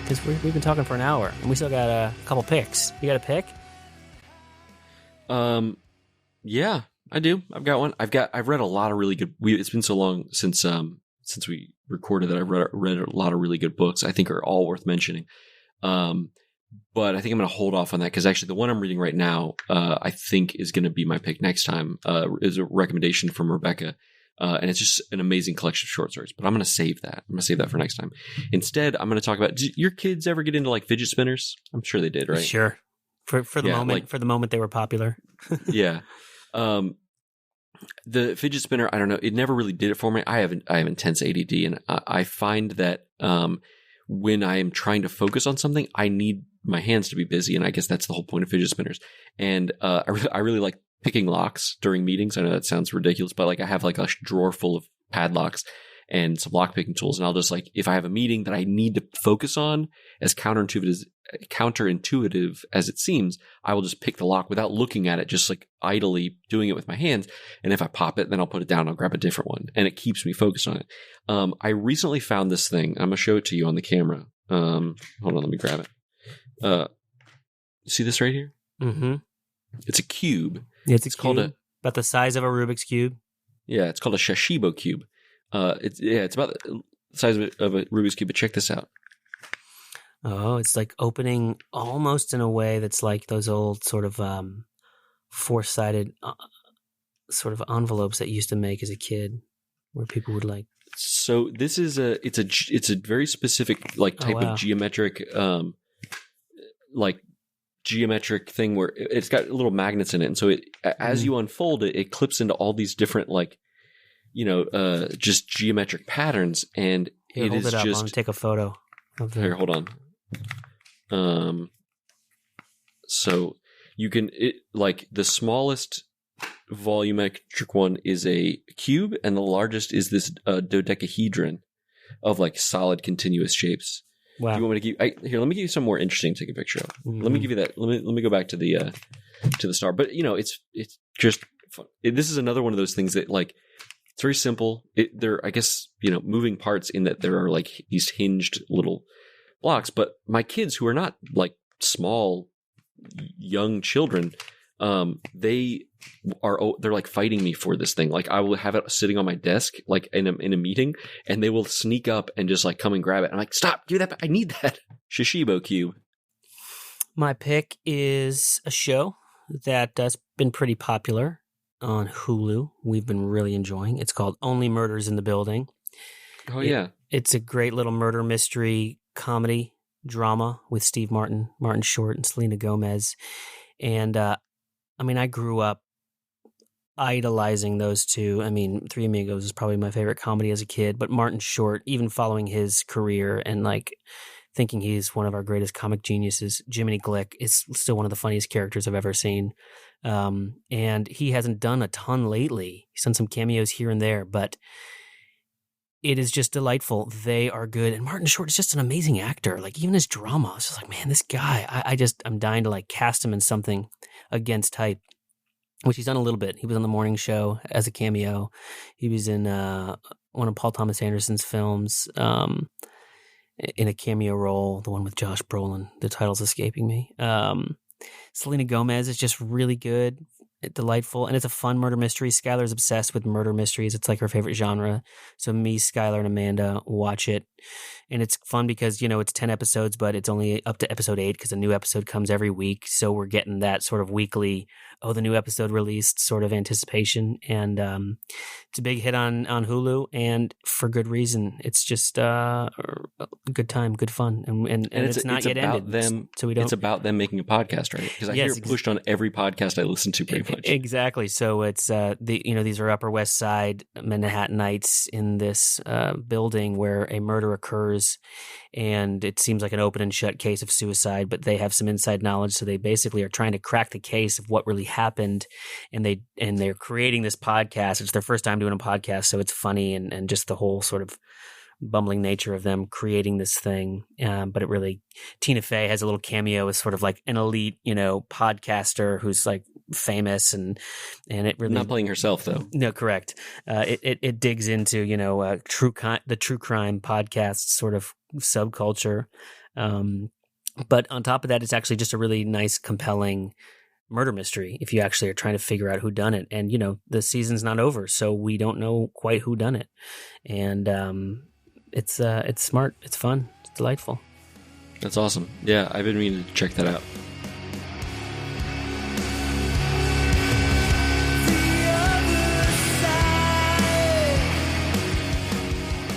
Because we've been talking for an hour, and we still got a couple picks. You got a pick? Yeah, I do. I've got one. I've read a lot of really good. It's been so long since we recorded that I've read a lot of really good books. I think are all worth mentioning. But I think I'm going to hold off on that because actually the one I'm reading right now, I think is going to be my pick next time. Is a recommendation from Rebecca. And it's just an amazing collection of short stories, but I'm going to save that. I'm going to save that for next time. Instead, I'm going to talk about, did your kids ever get into like fidget spinners? I'm sure they did, right? Sure. For the moment, for the moment they were popular. Yeah. The fidget spinner, I don't know. It never really did it for me. I have intense ADD, and I find that, when I am trying to focus on something, I need my hands to be busy. And I guess that's the whole point of fidget spinners. And, I really like picking locks during meetings. I know that sounds ridiculous, but like I have like a drawer full of padlocks and some lock picking tools. And I'll just like, if I have a meeting that I need to focus on, as counterintuitive as it seems, I will just pick the lock without looking at it, just like idly doing it with my hands. And if I pop it, then I'll put it down. I'll grab a different one, and it keeps me focused on it. I recently found this thing. I'm going to show it to you on the camera. Hold on, let me grab it. See this right here? Mm-hmm. It's a cube. Yeah, it's called about the size of a Rubik's Cube. Yeah, it's called a Sashibo cube. It's about the size of a Rubik's cube. But check this out. Oh, it's like opening almost in a way that's like those old sort of four-sided sort of envelopes that you used to make as a kid, where people would like. So this is it's a very specific like type of geometric geometric thing where it's got little magnets in it, and so as you unfold it, it clips into all these different just geometric patterns, and Here, hold it up. I'm gonna take a photo of it. Here, hold on. So you can the smallest volumetric one is a cube, and the largest is this dodecahedron of like solid continuous shapes. Wow. Do you want me to give? Here, let me give you some more interesting to take a picture of. Mm-hmm. Let me give you that. Let me go back to the star. But it's just fun. This is another one of those things that like it's very simple. There, I guess, moving parts in that there are like these hinged little blocks. But my kids, who are not like small young children, they're like fighting me for this thing. Like I will have it sitting on my desk, like in a meeting, and they will sneak up and just like come and grab it. I'm like, stop, give me that back. I need that. Sashibo cube. My pick is a show that's been pretty popular on Hulu. We've been really enjoying. It's called Only Murders in the Building. Oh yeah. It's a great little murder mystery comedy drama with Steve Martin Short, and Selena Gomez. And I grew up idolizing those two. Three Amigos is probably my favorite comedy as a kid, but Martin Short, even following his career and like thinking he's one of our greatest comic geniuses, Jiminy Glick is still one of the funniest characters I've ever seen. And he hasn't done a ton lately. He's done some cameos here and there, but it is just delightful. They are good. And Martin Short is just an amazing actor. Like even his drama, I was just like, man, this guy, I'm dying to like cast him in something against type, which he's done a little bit. He was on the morning show as a cameo. He was in one of Paul Thomas Anderson's films in a cameo role, the one with Josh Brolin. The title's escaping me. Selena Gomez is just really good. delightful, and it's a fun murder mystery. Skylar's obsessed with murder mysteries. It's like her favorite genre. So me, Skylar, and Amanda watch it. And it's fun because, it's 10 episodes, but it's only up to episode 8 because a new episode comes every week. So we're getting that sort of weekly, the new episode released sort of anticipation. And it's a big hit on Hulu, and for good reason. It's just a good time, good fun. And it's not yet ended. It's about them making a podcast, right? Because I hear it pushed on every podcast I listen to pretty much. Exactly. So it's, these are Upper West Side Manhattanites in this building where a murder occurs, and it seems like an open and shut case of suicide, but they have some inside knowledge, so they basically are trying to crack the case of what really happened, and they're creating this podcast. It's their first time doing a podcast, so it's funny and just the whole sort of bumbling nature of them creating this thing. But it really, Tina Fey has a little cameo as sort of like an elite, podcaster who's like famous, and it really not playing herself though. No, correct. It digs into the true crime podcast sort of subculture. But on top of that, it's actually just a really nice, compelling murder mystery if you actually are trying to figure out who done it. And the season's not over, so we don't know quite who done it. And it's smart, it's fun, it's delightful. That's awesome. Yeah, I've been meaning to check that out.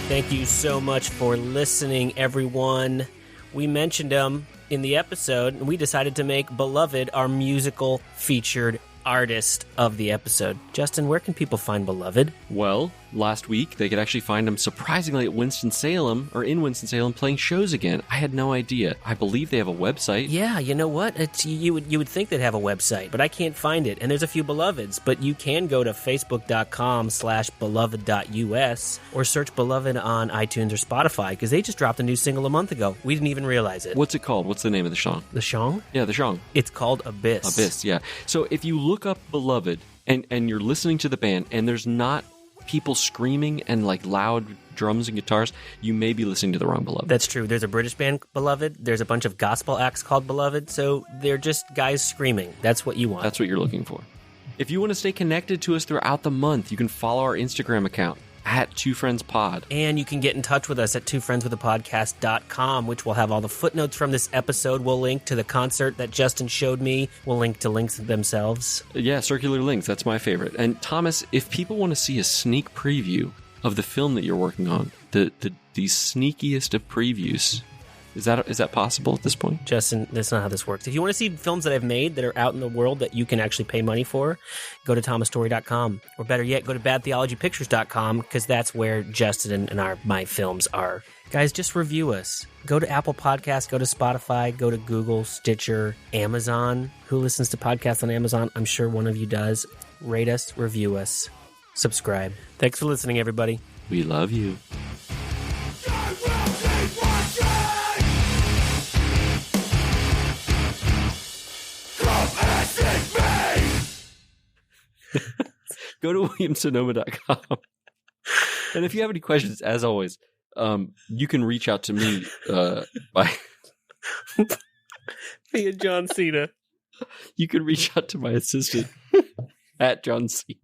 Thank you so much for listening, everyone. We mentioned them in the episode, and we decided to make Beloved our musical featured artist of the episode. Justin, where can people find Beloved? Well, last week they could actually find him surprisingly at Winston-Salem, or in Winston-Salem, playing shows again. I had no idea. I believe they have a website. Yeah, you know what? You would think they'd have a website, but I can't find it. And there's a few Beloveds, but you can go to facebook.com/beloved.us or search Beloved on iTunes or Spotify, because they just dropped a new single a month ago. We didn't even realize it. What's it called? What's the name of the song? The song? Yeah, the song. It's called Abyss. Abyss, yeah. So if you look up Beloved and you're listening to the band and there's not people screaming and like loud drums and guitars, you may be listening to the wrong Beloved. That's true. There's a British band, Beloved. There's a bunch of gospel acts called Beloved. So they're just guys screaming. That's what you want. That's what you're looking for. If you want to stay connected to us throughout the month, you can follow our Instagram account at Two Friends Pod. And you can get in touch with us at twofriendswithapodcast.com, which will have all the footnotes from this episode. We'll link to the concert that Justin showed me. We'll link to links themselves. Yeah, circular links. That's my favorite. And Thomas, if people want to see a sneak preview of the film that you're working on, the sneakiest of previews, is that possible at this point? Justin, that's not how this works. If you want to see films that I've made that are out in the world that you can actually pay money for, go to thomasstory.com. Or better yet, go to badtheologypictures.com, because that's where Justin and my films are. Guys, just review us. Go to Apple Podcasts, go to Spotify, go to Google, Stitcher, Amazon. Who listens to podcasts on Amazon? I'm sure one of you does. Rate us, review us, subscribe. Thanks for listening, everybody. We love you. Go to williamsonoma.com. And if you have any questions, as always, you can reach out to me by via John Cena. You can reach out to my assistant at John Cena.